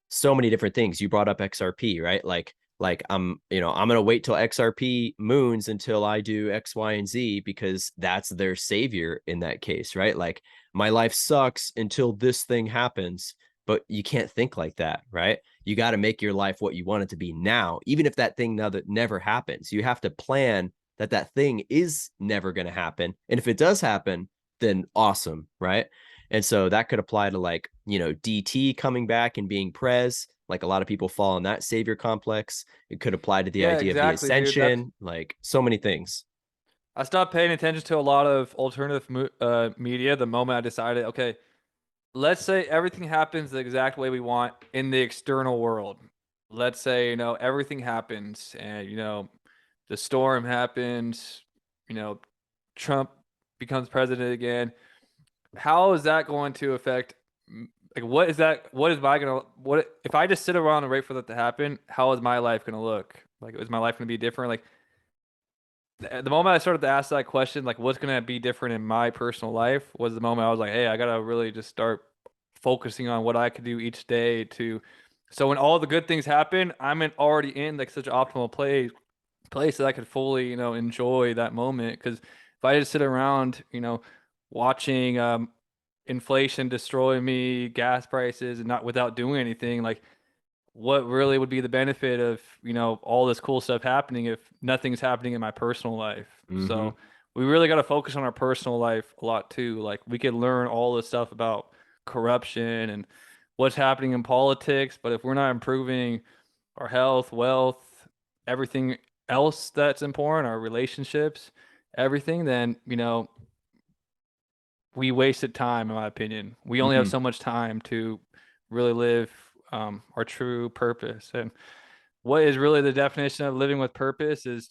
so many different things. You brought up XRP, right? Like I'm gonna wait till XRP moons until I do X, Y, and Z because that's their savior in that case, right? Like my life sucks until this thing happens, but you can't think like that, right? You got to make your life what you want it to be now, even if that thing now that never happens. You have to plan that that thing is never going to happen, and if it does happen, then awesome, right? And so that could apply to like, DT coming back and being Prez. Like a lot of people fall in that savior complex. It could apply to the
Yeah,
idea of the
exactly, dude. That's
ascension, like so many things.
I stopped paying attention to a lot of alternative media the moment I decided, okay, let's say everything happens the exact way we want in the external world. Let's say, everything happens and, the storm happens, you know, Trump becomes president again. How is that going to affect, like, what is that? What is my going to, what, if I just sit around and wait for that to happen, how is my life going to look? Like, is my life going to be different? Like, the moment I started to ask that question, like what's gonna be different in my personal life, was the moment I was like, hey, I gotta really just start focusing on what I could do each day to, so when all the good things happen, already in like such an optimal place that I could fully, enjoy that moment. Because if I just sit around, watching inflation destroy me, gas prices, and not without doing anything, like what really would be the benefit of all this cool stuff happening if nothing's happening in my personal life?
Mm-hmm.
So we really got to focus on our personal life a lot too. Like we could learn all this stuff about corruption and what's happening in politics, but if we're not improving our health, wealth, everything else that's important, our relationships, everything, then we wasted time, in my opinion. We only have
Mm-hmm.
so much time to really live our true purpose. And what is really the definition of living with purpose is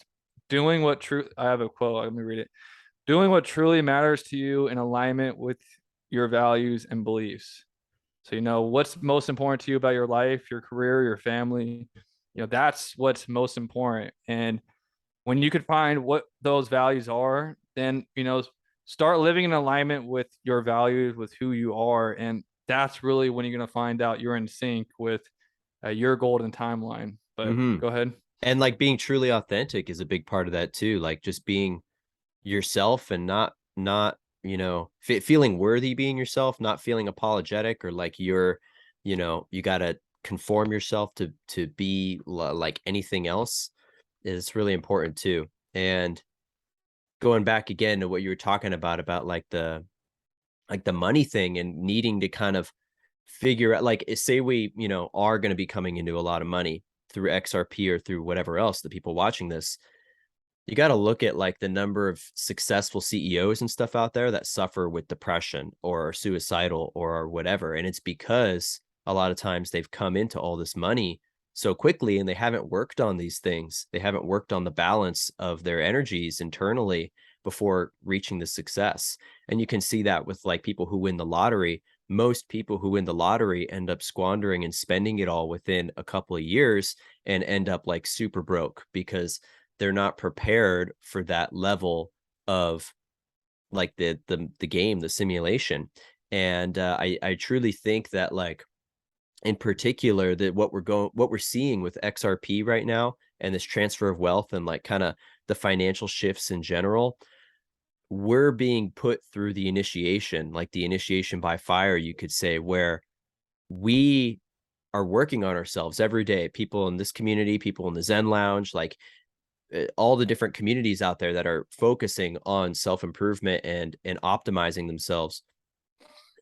doing what true. I have a quote. Let me read it. Doing what truly matters to you in alignment with your values and beliefs. So what's most important to you about your life, your career, your family. That's what's most important. And when you could find what those values are, then start living in alignment with your values, with who you are, and that's really when you're going to find out you're in sync with your golden timeline. But
Mm-hmm.
go ahead.
And like being truly authentic is a big part of that too. Like just being yourself and not feeling worthy being yourself, not feeling apologetic or like you got to conform yourself to be like anything else is really important too. And going back again to what you were talking about like the money thing and needing to kind of figure out, like say we are going to be coming into a lot of money through XRP or through whatever else, the people watching this, you got to look at like the number of successful CEOs and stuff out there that suffer with depression or are suicidal or whatever. And it's because a lot of times they've come into all this money so quickly and they haven't worked on these things. They haven't worked on the balance of their energies internally before reaching the success. And you can see that with like people who win the lottery. Most people who win the lottery end up squandering and spending it all within a couple of years and end up like super broke because they're not prepared for that level of like the game, the simulation. And I truly think that like in particular that what we're seeing with XRP right now and this transfer of wealth and like kind of the financial shifts in general, we're being put through the initiation, like the initiation by fire, you could say, where we are working on ourselves every day. People in this community, people in the Zen Lounge, like all the different communities out there that are focusing on self-improvement and optimizing themselves.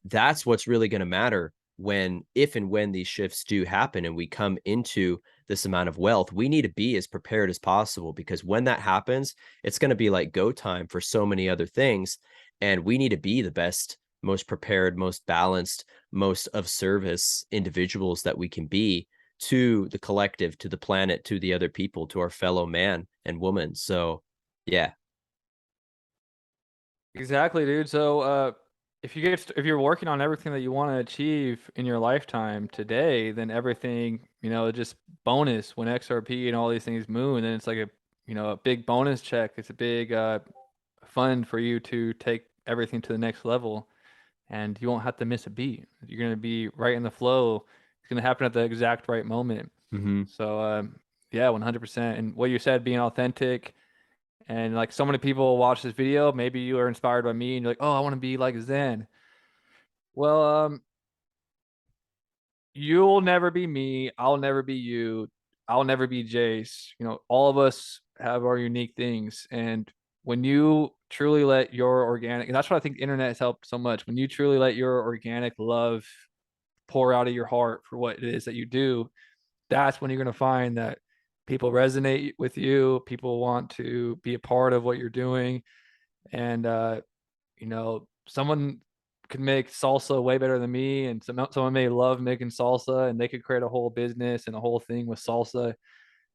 That's what's really going to matter when, if and when these shifts do happen and we come into this amount of wealth. We need to be as prepared as possible, because when that happens, it's going to be like go time for so many other things. And we need to be the best, most prepared, most balanced, most of service individuals that we can be to the collective, to the planet, to the other people, to our fellow man and woman. So, yeah.
Exactly, dude. So, if you're working on everything that you want to achieve in your lifetime today, then everything, just bonus when XRP and all these things moon, then it's like a big bonus check. It's a big fund for you to take everything to the next level, and you won't have to miss a beat. You're gonna be right in the flow. It's gonna happen at the exact right moment.
Mm-hmm.
So, yeah, 100%. And what you said, being authentic. And like so many people watch this video, maybe you are inspired by me and you're like, oh, I want to be like Zen. Well, you'll never be me. I'll never be you. I'll never be Jayse. All of us have our unique things. And when you truly let your organic, and that's what I think the internet has helped so much, when you truly let your organic love pour out of your heart for what it is that you do, that's when you're going to find that people resonate with you. People want to be a part of what you're doing. And someone could make salsa way better than me, and someone may love making salsa, and they could create a whole business and a whole thing with salsa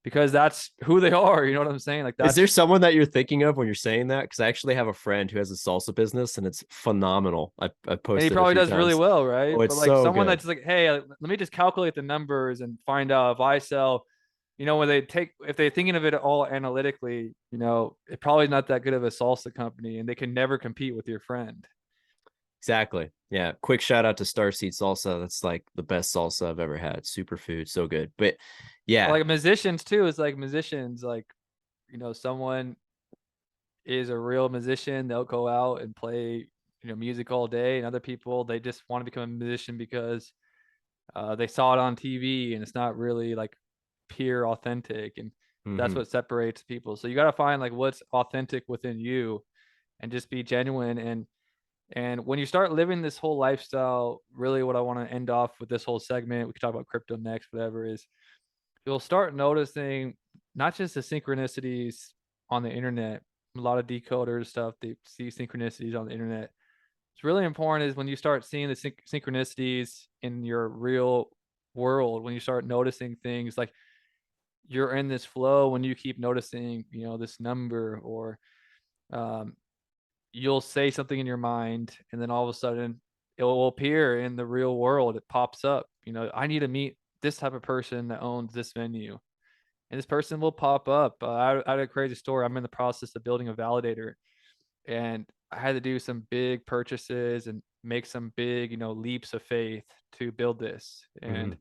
because that's who they are. You know what I'm saying? Like
Is there
that's,
someone that you're thinking of when you're saying that? Because I actually have a friend who has a salsa business and it's phenomenal. I
and he
posted a
probably
few
does really
times.
well, right?
Oh,
But
it's
like
so
someone
good.
that's like, hey, let me just calculate the numbers and find out if I sell. When if they're thinking of it all analytically, it probably not that good of a salsa company, and they can never compete with your friend.
Exactly. Yeah. Quick shout out to Starseed Salsa. That's like the best salsa I've ever had. Superfood. So good. But yeah.
Like musicians too, it's like musicians, like someone is a real musician, they'll go out and play, music all day. And other people, they just want to become a musician because they saw it on TV and it's not really like pure authentic. And that's
Hmm.
what separates people. So you got to find like what's authentic within you and just be genuine. And when you start living this whole lifestyle, really what I want to end off with this whole segment, we could talk about crypto next, whatever, is you'll start noticing not just the synchronicities on the internet. A lot of decoders stuff, they see synchronicities on the internet. It's really important is when you start seeing the synchronicities in your real world, when you start noticing things like you're in this flow, when you keep noticing, this number, or um, you'll say something in your mind and then all of a sudden it will appear in the real world. It pops up, I need to meet this type of person that owns this venue, and this person will pop up. I had a crazy story. I'm in the process of building a validator, and I had to do some big purchases and make some big, leaps of faith to build this.
Hmm.
And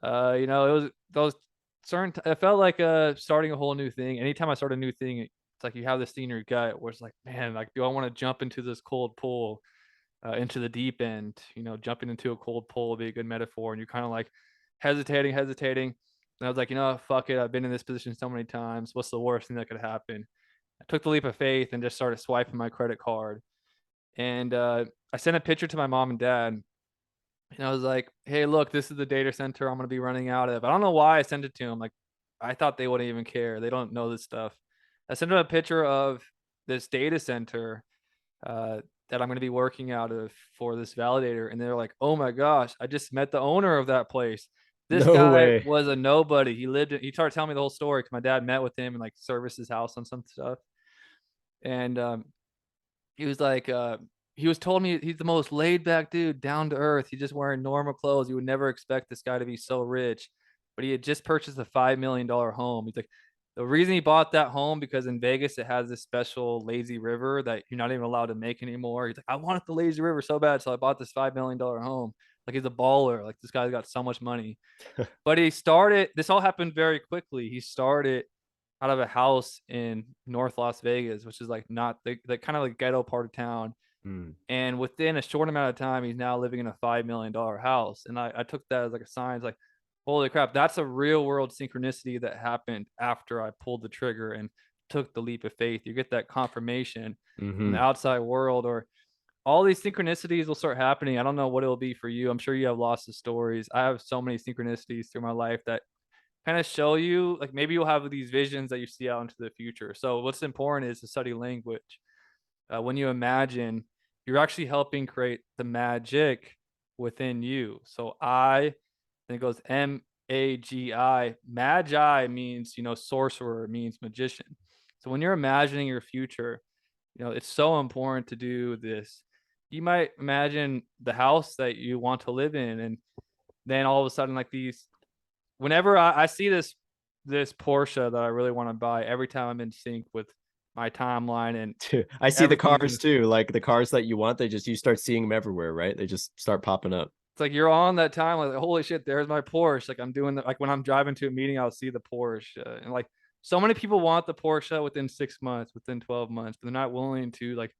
it was those certain. I felt like starting a whole new thing. Anytime I start a new thing, it's like you have this thing in your gut where it's like, man, like, do I want to jump into this cold pool, into the deep end? Jumping into a cold pool would be a good metaphor, and you're kind of like hesitating. And I was like, fuck it. I've been in this position so many times. What's the worst thing that could happen? I took the leap of faith and just started swiping my credit card. And I sent a picture to my mom and dad. And I was like, hey, look, this is the data center I'm going to be running out of. I don't know why I sent it to them. Like, I thought they wouldn't even care. They don't know this stuff. I sent them a picture of this data center uh, that I'm going to be working out of for this validator. And they're like, oh my gosh, I just met the owner of that place. This
No
guy
way.
was a nobody. He started telling me the whole story because my dad met with him and like serviced his house on some stuff. And he was like, he was told me he's the most laid back dude, down to earth. He's just wearing normal clothes. You would never expect this guy to be so rich. But he had just purchased a $5 million home. He's like, the reason he bought that home because in Vegas it has this special lazy river that you're not even allowed to make anymore. He's like, I wanted the lazy river so bad, so I bought this $5 million home. Like he's a baller. Like this guy's got so much money. But he started. This all happened very quickly. He started out of a house in North Las Vegas, which is like not the kind of like ghetto part of town.
Mm.
And within a short amount of time, he's now living in a $5 million house. And I took that as like a sign. It's like, Holy crap, that's a real world synchronicity that happened after I pulled the trigger and took the leap of faith. You get that confirmation from the
Mm-hmm.
outside world, or all these synchronicities will start happening. I don't know what it'll be for you. I'm sure you have lots of stories. I have so many synchronicities through my life that kind of show you, like, maybe you'll have these visions that you see out into the future. So what's important is to study language. When you imagine, you're actually helping create the magic within you. So and it goes Magi. Magi means, sorcerer, means magician. So when you're imagining your future, it's so important to do this. You might imagine the house that you want to live in, and then all of a sudden, like these, whenever I see this Porsche that I really want to buy, every time I'm in sync with my timeline and
I see the
everything's
cars
gonna.
too, like the cars that you want, they just, you start seeing them everywhere, right? They just start popping up.
It's like you're on that time, like, holy shit, there's my Porsche. Like I'm doing like when I'm driving to a meeting, I'll see the Porsche, and like so many people want the Porsche within 6 months, within 12 months, but they're not willing to like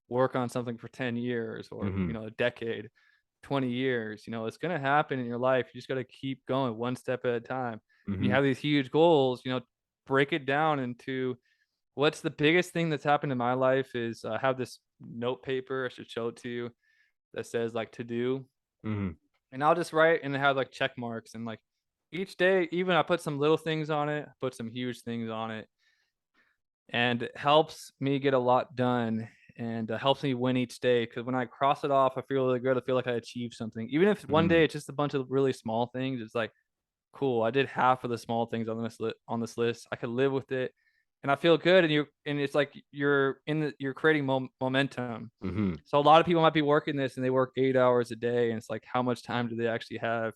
work on something for 10 years or
Mm-hmm.
a decade, 20 years. It's gonna happen in your life. You just got to keep going one step at a time. And you
Mm-hmm.
have these huge goals. Break it down into what's the biggest thing that's happened in my life is I have this note paper. I should show it to you that says like to do,
Mm-hmm.
and I'll just write and have like check marks and like each day, even I put some little things on it, put some huge things on it, and it helps me get a lot done and helps me win each day. Because when I cross it off, I feel really good. I feel like I achieved something, even if one
Mm-hmm.
day it's just a bunch of really small things. It's like cool. I did half of the small things on this list. I could live with it, and I feel good. And it's like you're creating momentum.
Mm-hmm.
So a lot of people might be working this and they work 8 hours a day, and it's like how much time do they actually have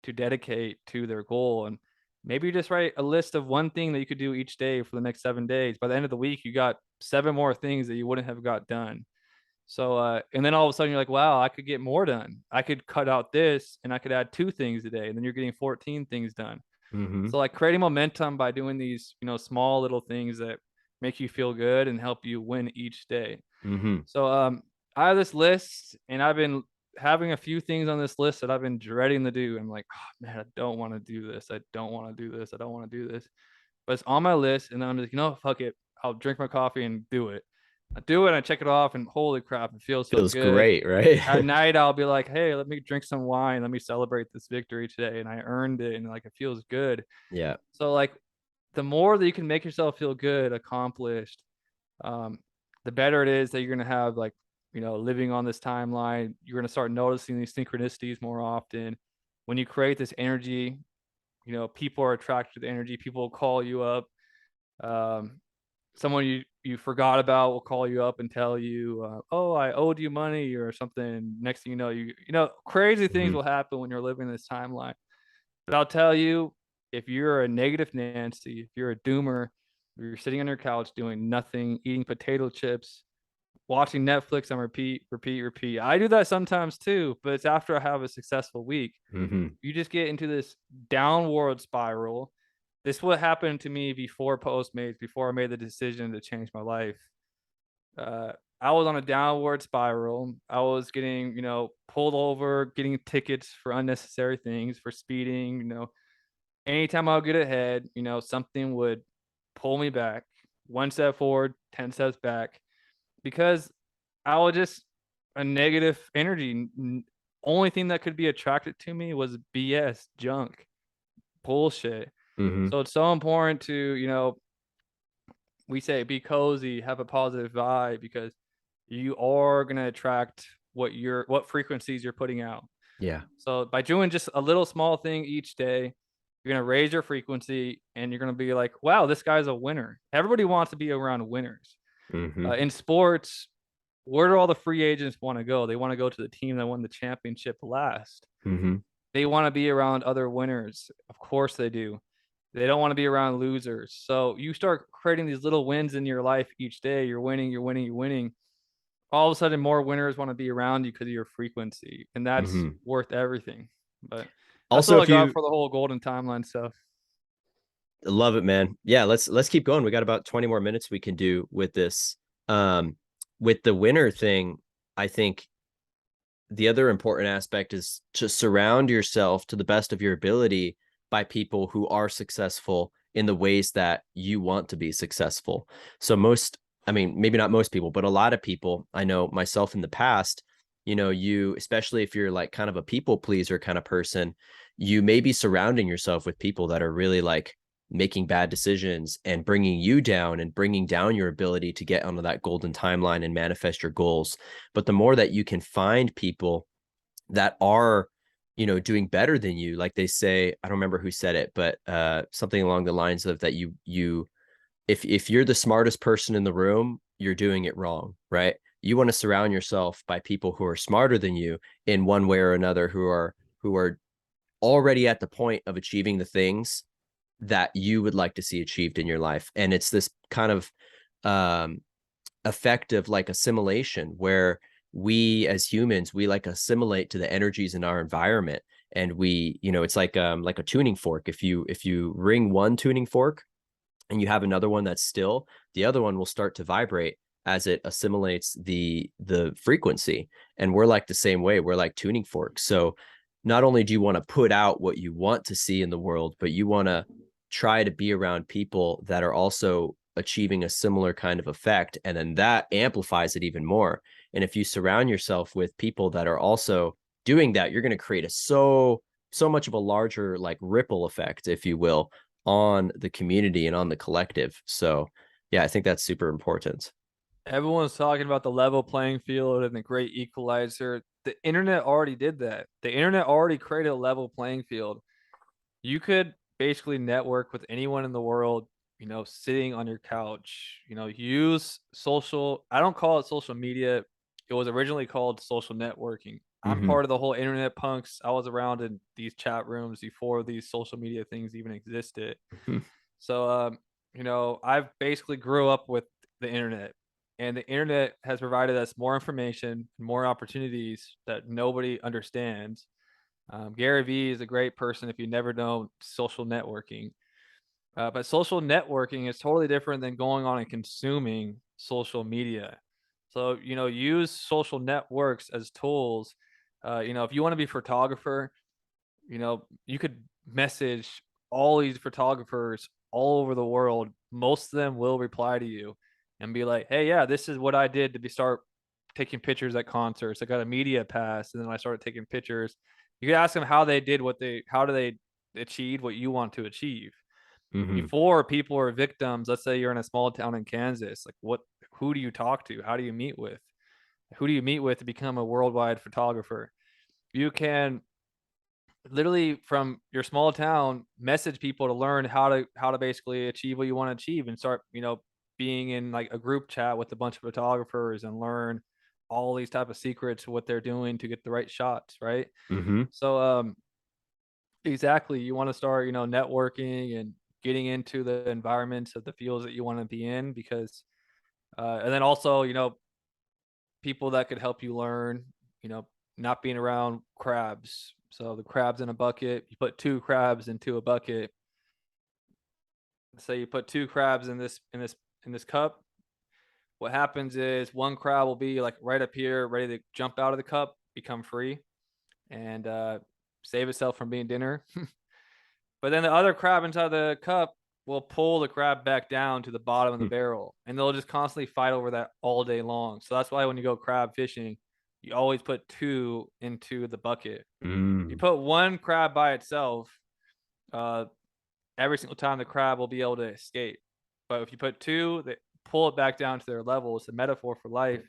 to dedicate to their goal? And maybe you just write a list of one thing that you could do each day for the next 7 days. By the end of the week, you got seven more things that you wouldn't have got done. So, and then all of a sudden you're like, wow, I could get more done. I could cut out this and I could add 2 things a day. And then you're getting 14 things done.
Mm-hmm.
So, like creating momentum by doing these, small little things that make you feel good and help you win each day.
Mm-hmm.
So, I have this list and I've been having a few things on this list that I've been dreading to do. I'm like, oh, man, I don't want to do this. I don't want to do this. I don't want to do this. But it's on my list. And then I'm just, fuck it. I'll drink my coffee and do it. I do it, I check it off, and holy crap, it feels so
Feels
good.
great, right?
At night, I'll be like, hey, let me drink some wine. Let me celebrate this victory today. And I earned it. And like, it feels good.
Yeah.
So, like, the more that you can make yourself feel good, accomplished, um, the better it is that you're going to have, like, living on this timeline. You're going to start noticing these synchronicities more often. When you create this energy, people are attracted to the energy. People will call you up. Um, Someone you forgot about will call you up and tell you, "Oh, I owed you money" or something. Next thing you know, crazy things
Mm-hmm.
will happen when you're living this timeline. But I'll tell you, if you're a negative Nancy, if you're a doomer, if you're sitting on your couch doing nothing, eating potato chips, watching Netflix on repeat, repeat, repeat. I do that sometimes too, but it's after I have a successful week.
Mm-hmm.
You just get into this downward spiral. This is what happened to me before Postmates, before I made the decision to change my life. I was on a downward spiral. I was getting, pulled over, getting tickets for unnecessary things, for speeding. Anytime I would get ahead, something would pull me back, one step forward, 10 steps back, because I was just a negative energy. Only thing that could be attracted to me was BS, junk, bullshit.
Mm-hmm.
So it's so important to, we say be cozy, have a positive vibe, because you are going to attract what frequencies you're putting out.
Yeah.
So by doing just a little small thing each day, you're going to raise your frequency and you're going to be like, wow, this guy's a winner. Everybody wants to be around winners.
Mm-hmm.
In sports, where do all the free agents want to go? They want to go to the team that won the championship last.
Mm-hmm.
They want to be around other winners. Of course they do. They don't want to be around losers. So you start creating these little wins in your life each day. You're winning, you're winning, you're winning. All of a sudden, more winners want to be around you because of your frequency, and that's
Mm-hmm.
worth everything. But that's
Also,
all I
if
got
you
for the whole golden timeline stuff.
love it, man. Yeah, let's keep going. We got about 20 more minutes we can do with this. Um, with the winner thing, I think the other important aspect is to surround yourself to the best of your ability by people who are successful in the ways that you want to be successful. So most, I mean, maybe not most people, but a lot of people, I know myself in the past, you, especially if you're like kind of a people pleaser kind of person, you may be surrounding yourself with people that are really like making bad decisions and bringing you down and bringing down your ability to get onto that golden timeline and manifest your goals. But the more that you can find people that are, doing better than you, like they say, I don't remember who said it, but something along the lines of that if you're the smartest person in the room, you're doing it wrong, right? You want to surround yourself by people who are smarter than you in one way or another, who are already at the point of achieving the things that you would like to see achieved in your life. And it's this kind of um, effective like assimilation where we as humans, we like assimilate to the energies in our environment. And we, it's like a tuning fork. If you ring one tuning fork and you have another one that's still, the other one will start to vibrate as it assimilates the frequency. And we're like the same way. We're like tuning forks. So not only do you want to put out what you want to see in the world, but you want to try to be around people that are also achieving a similar kind of effect. And then that amplifies it even more. And if you surround yourself with people that are also doing that, you're going to create so much of a larger like ripple effect, if you will, on the community and on the collective. So yeah, I think that's super important.
Everyone's talking about the level playing field and the great equalizer. The internet already did that. The internet already created a level playing field. You could basically network with anyone in the world, sitting on your couch, use social. I don't call it social media. It was originally called social networking. I'm
Mm-hmm.
part of the whole internet punks. I was around in these chat rooms before these social media things even existed.
Mm-hmm.
So, I've basically grew up with the internet, and the internet has provided us more information, more opportunities that nobody understands. Gary Vee is a great person if you never know social networking. But social networking is totally different than going on and consuming social media. So, use social networks as tools. If you want to be a photographer, you could message all these photographers all over the world. Most of them will reply to you and be like, "Hey, yeah, this is what I did to start taking pictures at concerts. I got a media pass, and then I started taking pictures." You could ask them how do they achieve what you want to achieve.
Mm-hmm.
Before, people are victims. Let's say you're in a small town in Kansas. Like, who do you talk to? How do you meet with? Who do you meet with to become a worldwide photographer? You can literally from your small town message people to learn how to basically achieve what you want to achieve and start being in like a group chat with a bunch of photographers and learn all these type of secrets what they're doing to get the right shots, right?
Mm-hmm.
So exactly, you want to start networking and getting into the environments of the fields that you want to be in because and then also people that could help you learn, you know, not being around crabs. So the crabs in a bucket, you put two crabs into a bucket. Say you put two crabs in this cup. What happens is one crab will be like right up here, ready to jump out of the cup, become free, and save itself from being dinner. But then the other crab inside the cup will pull the crab back down to the bottom of the barrel, and they'll just constantly fight over that all day long. So that's why when you go crab fishing, you always put two into the bucket. You
Mm-hmm.
put one crab by itself, uh, every single time the crab will be able to escape. But if you put two, they pull it back down to their level. It's a metaphor for life.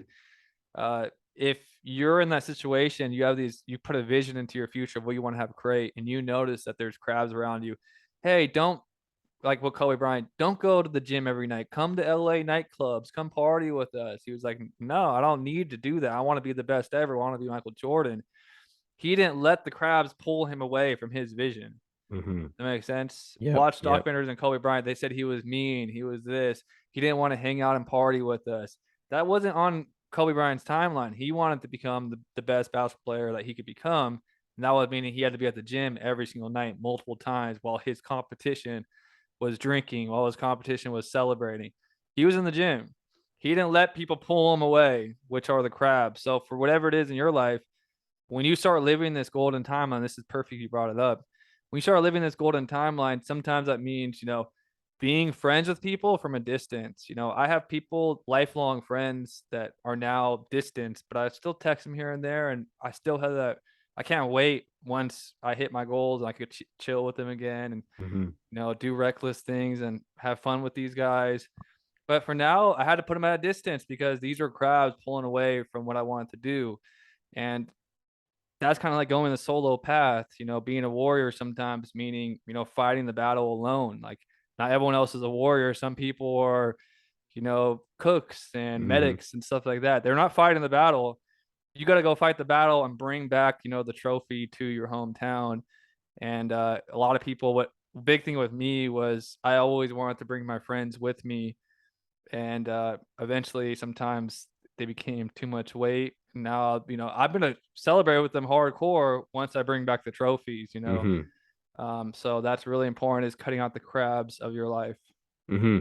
If you're in that situation, you put a vision into your future of what you want to have create, and you notice that there's crabs around you. Hey, don't like what Kobe Bryant, don't go to the gym every night. Come to LA nightclubs. Come party with us. He was like, no, I don't need to do that. I want to be the best ever. I want to be Michael Jordan. He didn't let the crabs pull him away from his vision.
Mm-hmm.
That makes sense.
Yep.
Watch
Yep.
documentaries on Kobe Bryant. They said he was mean. He was this. He didn't want to hang out and party with us. That wasn't on Kobe Bryant's timeline. He wanted to become the best basketball player that he could become. And that was meaning he had to be at the gym every single night, multiple times, while his competition was drinking, while his competition was celebrating. He was in the gym. He didn't let people pull him away, which are the crabs. So for whatever it is in your life, when you start living this golden timeline, this is perfect. You brought it up. When you start living this golden timeline, sometimes that means, being friends with people from a distance. I have people, lifelong friends that are now distant, but I still text them here and there. And I still have that. I can't wait once I hit my goals and I could chill with them again and,
Hmm.
do reckless things and have fun with these guys. But for now, I had to put them at a distance because these are crowds pulling away from what I wanted to do. And that's kind of like going the solo path, being a warrior sometimes meaning, fighting the battle alone. Like not everyone else is a warrior. Some people are, cooks and
Hmm.
medics and stuff like that. They're not fighting the battle. You got to go fight the battle and bring back, the trophy to your hometown. And a lot of people, what big thing with me was I always wanted to bring my friends with me, and eventually sometimes they became too much weight. Now, I'm gonna celebrate with them hardcore once I bring back the trophies.
Hmm.
So that's really important, is cutting out the crabs of your life.
Hmm.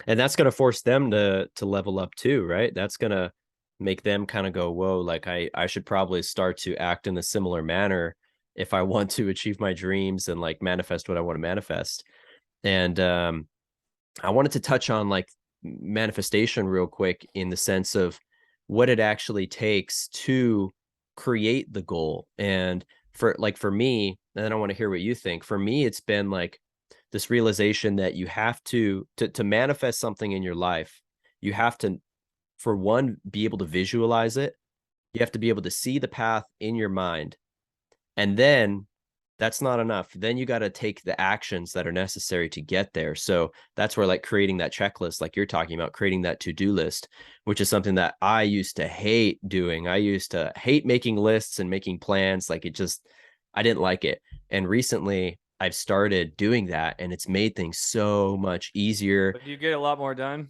And that's gonna force them to level up too, right? That's gonna make them kind of go, whoa, like I should probably start to act in a similar manner if I want to achieve my dreams and like manifest what I want to manifest. And I wanted to touch on like manifestation real quick in the sense of what it actually takes to create the goal. And for me, and then I want to hear what you think. For me, it's been like this realization that you have to manifest something in your life, you have to, for one, be able to visualize it. You have to be able to see the path in your mind, and then that's not enough. Then you got to take the actions that are necessary to get there. So that's where like creating that checklist, like you're talking about, creating that to-do list, which is something that I used to hate doing. I used to hate making lists and making plans. Like it just, I didn't like it. And recently I've started doing that, and it's made things so much easier.
But do you get a lot more done?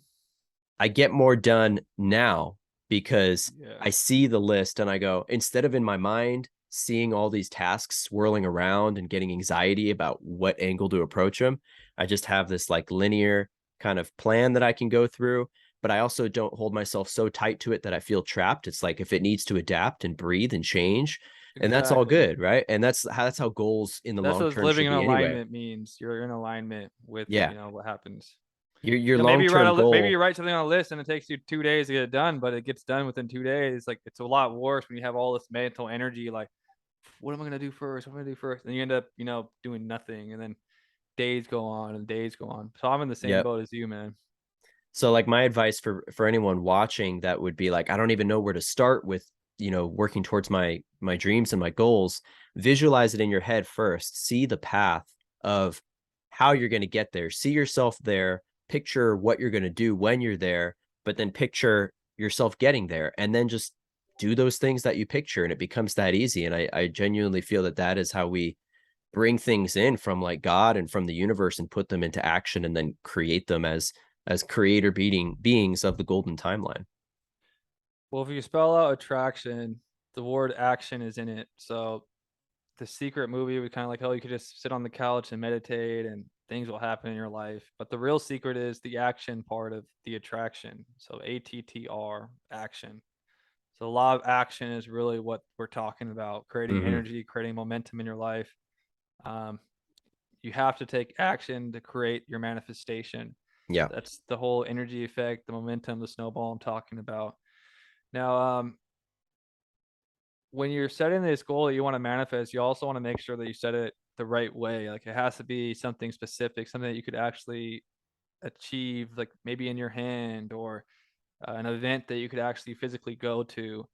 I get more done now because
Yeah,
I see the list and I go, instead of in my mind seeing all these tasks swirling around and getting anxiety about what angle to approach them, I just have this like linear kind of plan that I can go through. But I also don't hold myself so tight to it that I feel trapped. It's like if it needs to adapt and breathe and change, and that's all
exactly.
good, right? And that's how goals in the
That's
long
what
term
living
should
in
be anyway.
alignment means. You're in alignment with,
Yeah.
what happens.
Your
Maybe
long
you write
term
maybe
goal.
you write something on a list and it takes you 2 days to get it done, but it gets done within 2 days. Like it's a lot worse when you have all this mental energy. Like, what am I gonna do first? What am I gonna do first? And you end up, doing nothing, and then days go on and days go on. So I'm in the same
Yep.
boat as you, man.
So like my advice for anyone watching that would be like, I don't even know where to start with, working towards my dreams and my goals. Visualize it in your head first. See the path of how you're going to get there. See yourself there. Picture what you're going to do when you're there, but then picture yourself getting there, and then just do those things that you picture, and it becomes that easy. And I genuinely feel that that is how we bring things in from like God and from the universe and put them into action and then create them as creator beings of the golden timeline.
Well, if you spell out attraction, the word action is in it. So the secret movie was kind of like, oh, you could just sit on the couch and meditate and things will happen in your life. But the real secret is the action part of the attraction. So ATTR, action. So a lot of action is really what we're talking about, creating
Mm-hmm.
energy, creating momentum in your life. Um, you have to take action to create your manifestation.
Yeah.
That's the whole energy effect, the momentum, the snowball I'm talking about. Now, when you're setting this goal that you want to manifest, you also want to make sure that you set it the right way. Like it has to be something specific, something that you could actually achieve, like maybe in your hand, or an event that you could actually physically go to.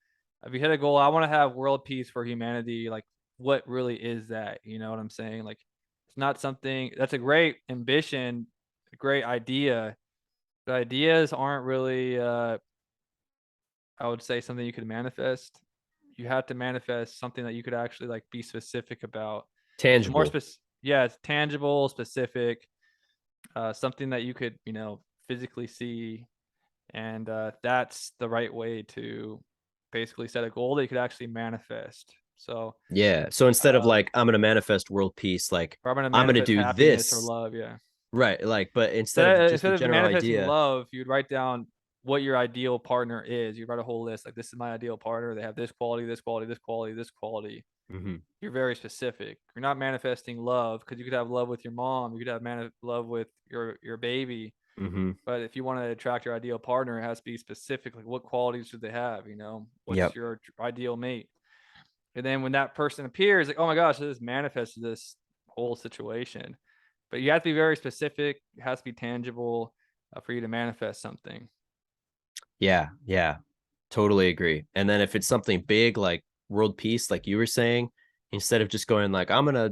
If you hit a goal, I want to have world peace for humanity. Like, what really is that? You know what I'm saying? Like, it's not something that's a great ambition, a great idea. But ideas aren't really, I would say, something you could manifest. You have to manifest something that you could actually like be specific about. So more
Tangible.
specific, yeah, it's tangible, specific, something that you could, physically see, and that's the right way to basically set a goal that you could actually manifest. So,
Yeah. So instead of
um,
like, I'm going to manifest world peace, like
or I'm gonna
I'm going to
manifest
do
happiness or
this.
love. Yeah.
Right. Like, but instead of
Instead
just the
instead of
general
manifesting
idea.
love, you'd write down what your ideal partner is. You write a whole list like, this is my ideal partner. They have this quality, this quality, this quality, this quality.
Hmm.
You're very specific. You're not manifesting love because you could have love with your mom, you could have love with your baby.
Hmm.
But if you want to attract your ideal partner, it has to be specific. Like, what qualities should they have? You know, what's
Yep.
your ideal mate? And then when that person appears, like, oh my gosh, this manifested this whole situation. But you have to be very specific. It has to be tangible for you to manifest something.
Yeah. Yeah. Totally agree. And then if it's something big like world peace, like you were saying, instead of just going like, I'm gonna,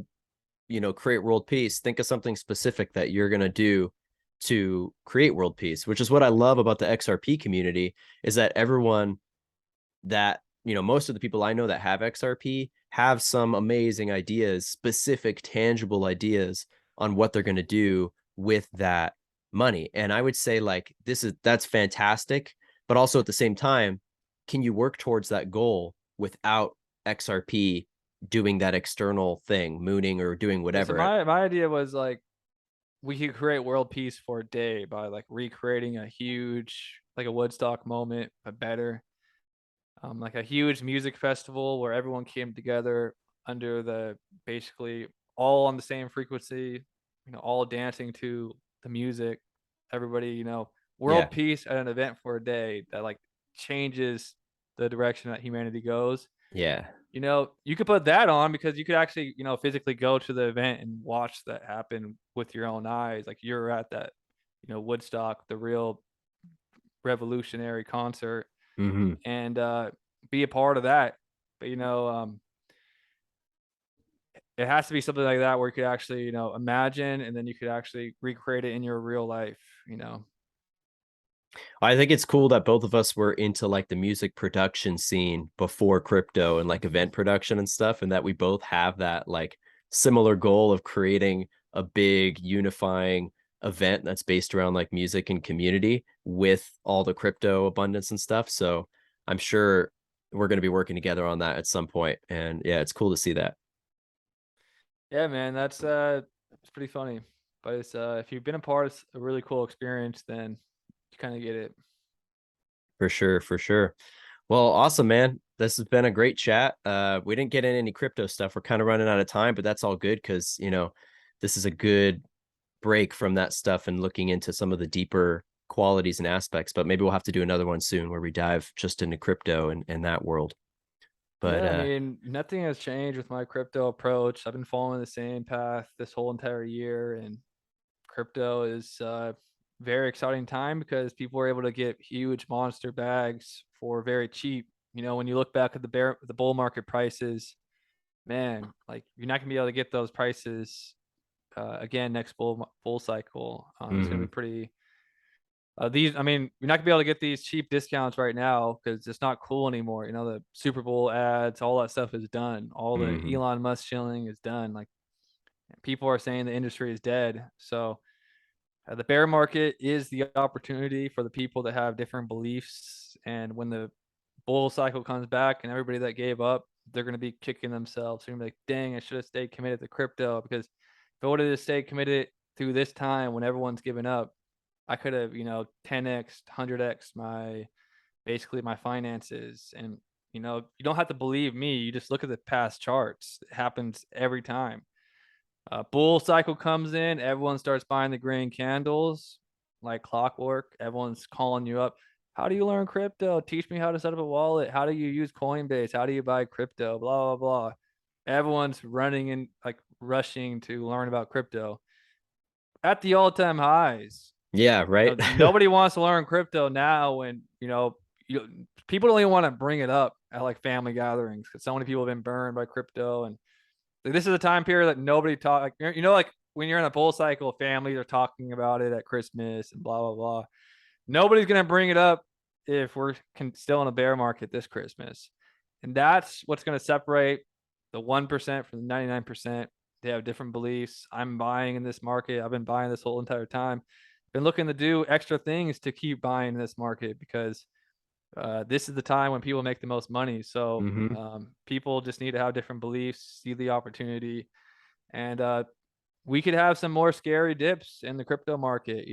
create world peace, think of something specific that you're gonna do to create world peace, which is what I love about the XRP community, is that everyone that, most of the people I know that have XRP have some amazing ideas, specific, tangible ideas on what they're gonna do with that money. And I would say like that's fantastic, but also at the same time, can you work towards that goal without XRP doing that external thing, mooning or doing
Yeah, so
whatever?
my idea was like, we could create world peace for a day by like recreating a huge, like a Woodstock moment, but better. Like a huge music festival where everyone came together under the basically all on the same frequency, all dancing to the music. Everybody,
Yeah.
world peace at an event for a day that like changes the direction that humanity goes.
Yeah.
You could put that on because you could actually, physically go to the event and watch that happen with your own eyes. Like, you're at that, Woodstock, the real revolutionary concert,
Hmm.
and be a part of that. But it has to be something like that where you could actually, imagine, and then you could actually recreate it in your real life. You know,
I think it's cool that both of us were into like the music production scene before crypto and like event production and stuff, and that we both have that like similar goal of creating a big unifying event that's based around like music and community with all the crypto abundance and stuff. So I'm sure we're going to be working together on that at some point. And yeah, it's cool to see that.
yeah, man, that's it's pretty funny. But it's if you've been a part of a really cool experience, then you kind of get it.
For sure, for sure. Well, awesome, man. This has been a great chat. We didn't get in any crypto stuff. We're kind of running out of time, but that's all good because, this is a good break from that stuff and looking into some of the deeper qualities and aspects. But maybe we'll have to do another one soon where we dive just into crypto and that world. But
Yeah, I mean, nothing has changed with my crypto approach. I've been following the same path this whole entire year, and crypto is very exciting time because people are able to get huge monster bags for very cheap. When you look back at the bull market prices, man, like, you're not gonna be able to get those prices again next bull cycle. It's gonna be
mhm,
pretty. I mean, you're not gonna be able to get these cheap discounts right now because it's not cool anymore. The Super Bowl ads, all that stuff is done. All the
mhm,
Elon Musk shilling is done. Like, people are saying the industry is dead. So the bear market is the opportunity for the people that have different beliefs. And when the bull cycle comes back and everybody that gave up, they're going to be kicking themselves. They're going to be like, dang, I should have stayed committed to crypto, because if I would have stayed committed through this time when everyone's given up, I could have, 10x, 100x basically my finances. And, you don't have to believe me. You just look at the past charts. It happens every time. Bull cycle comes in, everyone starts buying the green candles like clockwork. Everyone's calling you up. How do you learn crypto? Teach me how to set up a wallet. How do you use Coinbase? How do you buy crypto? Blah, blah, blah. Everyone's running and like rushing to learn about crypto at the all-time highs.
yeah, right.
Nobody wants to learn crypto now when, people don't even want to bring it up at like family gatherings because so many people have been burned by crypto. And like, this is a time period that nobody talk. Like, like when you're in a bull cycle, families are talking about it at Christmas and blah blah blah. Nobody's gonna bring it up if we're still in a bear market this Christmas, and that's what's gonna separate the 1% from the 99%. They have different beliefs. I'm buying in this market. I've been buying this whole entire time. Been looking to do extra things to keep buying in this market because this is the time when people make the most money. So
Hmm.
people just need to have different beliefs, see the opportunity, and we could have some more scary dips in the crypto market.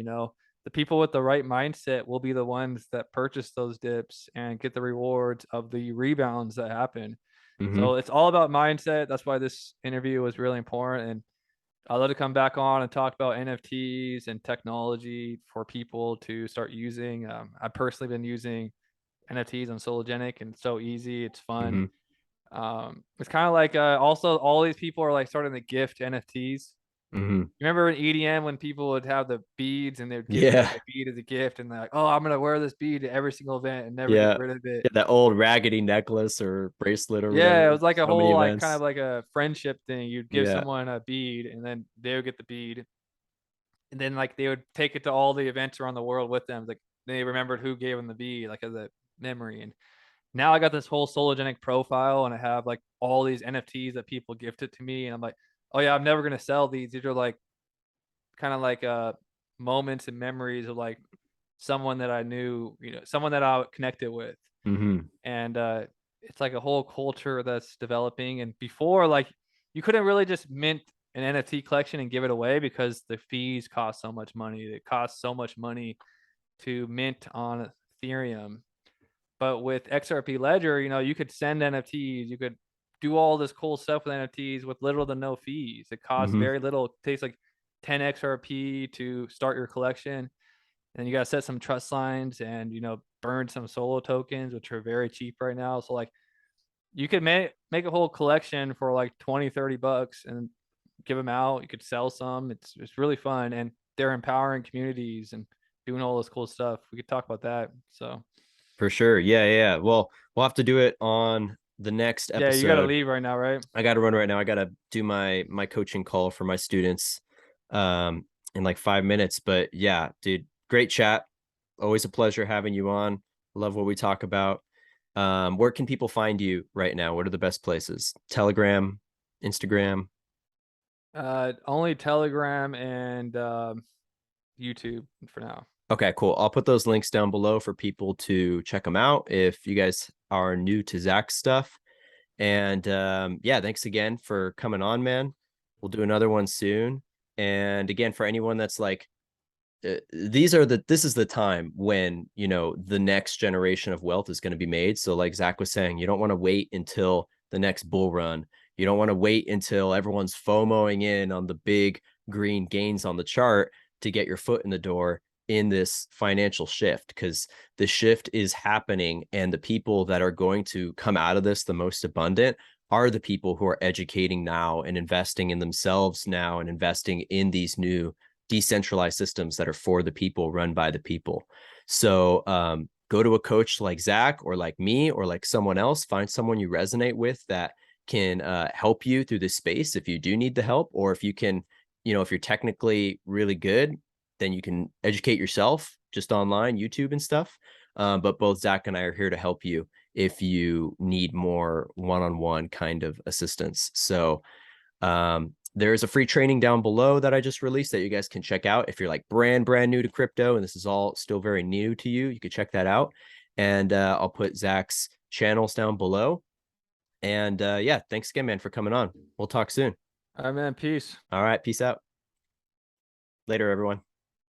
the people with the right mindset will be the ones that purchase those dips and get the rewards of the rebounds that happen.
Mm-hmm.
So it's all about mindset. That's why this interview was really important. And I'd love to come back on and talk about NFTs and technology for people to start using. I've personally been using NFTs on Sologenic, and it's so easy. It's fun.
Mm-hmm.
It's kind of like also all these people are like starting to gift NFTs.
Mm-hmm.
You remember in EDM when people would have the beads and they would give you like
Yeah.
a bead as a gift, and they're like, "Oh, I'm gonna wear this bead to every single event and never get
Yeah.
rid of it."
Yeah, that old raggedy necklace or bracelet or
Yeah, it
whatever.
was like a
So many
whole like kind of
events.
like a friendship thing. You'd give
Yeah.
someone a bead, and then they would get the bead, and then like they would take it to all the events around the world with them. Like they remembered who gave them the bead, like as a memory. And now I got this whole Sologenic profile, and I have like all these NFTs that people gifted to me, and I'm like, oh yeah, I'm never gonna sell these. These are like kind of like moments and memories of like someone that I knew, someone that I connected with.
Mm-hmm.
And it's like a whole culture that's developing. And before, like, you couldn't really just mint an NFT collection and give it away because the fees cost so much money. It costs so much money to mint on Ethereum. But with XRP Ledger, you could send NFTs, you could do all this cool stuff with NFTs with little to no fees. It costs
Mm-hmm.
very little. It takes like 10 XRP to start your collection. And you got to set some trust lines and, burn some solo tokens, which are very cheap right now. So like you could make a whole collection for like 20, $30 and give them out. You could sell some. It's really fun. And they're empowering communities and doing all this cool stuff. We could talk about that. So
For sure. Yeah, yeah. Yeah. Well, we'll have to do it on the next
yeah, you got to
episode.
leave right now, right?
I got to run right now. I got to do my coaching call for my students um in like 5 minutes. But yeah, dude, great chat. Always a pleasure having you on. Love what we talk about. Where can people find you right now? What are the best places? Telegram, Instagram.
Only Telegram and YouTube for now.
Okay, cool. I'll put those links down below for people to check them out if you guys are new to Zach's stuff. And yeah, thanks again for coming on, man. We'll do another one soon. And again, for anyone that's like, this is the time when, the next generation of wealth is going to be made. So, like Zach was saying, you don't want to wait until the next bull run. You don't want to wait until everyone's FOMOing in on the big green gains on the chart to get your foot in the door in this financial shift, because the shift is happening, and the people that are going to come out of this the most abundant are the people who are educating now and investing in themselves now and investing in these new decentralized systems that are for the people, run by the people. So go to a coach like Zach or like me or like someone else. Find someone you resonate with that can help you through this space if you do need the help, or if you can, if you're technically really good, then you can educate yourself just online, YouTube and stuff. But both Zach and I are here to help you if you need more one-on-one kind of assistance. So there's a free training down below that I just released that you guys can check out. If you're like brand new to crypto and this is all still very new to you, you could check that out. And I'll put Zach's channels down below. And yeah, thanks again, man, for coming on. We'll talk soon.
All right, man. Peace.
All right. Peace out. Later, everyone.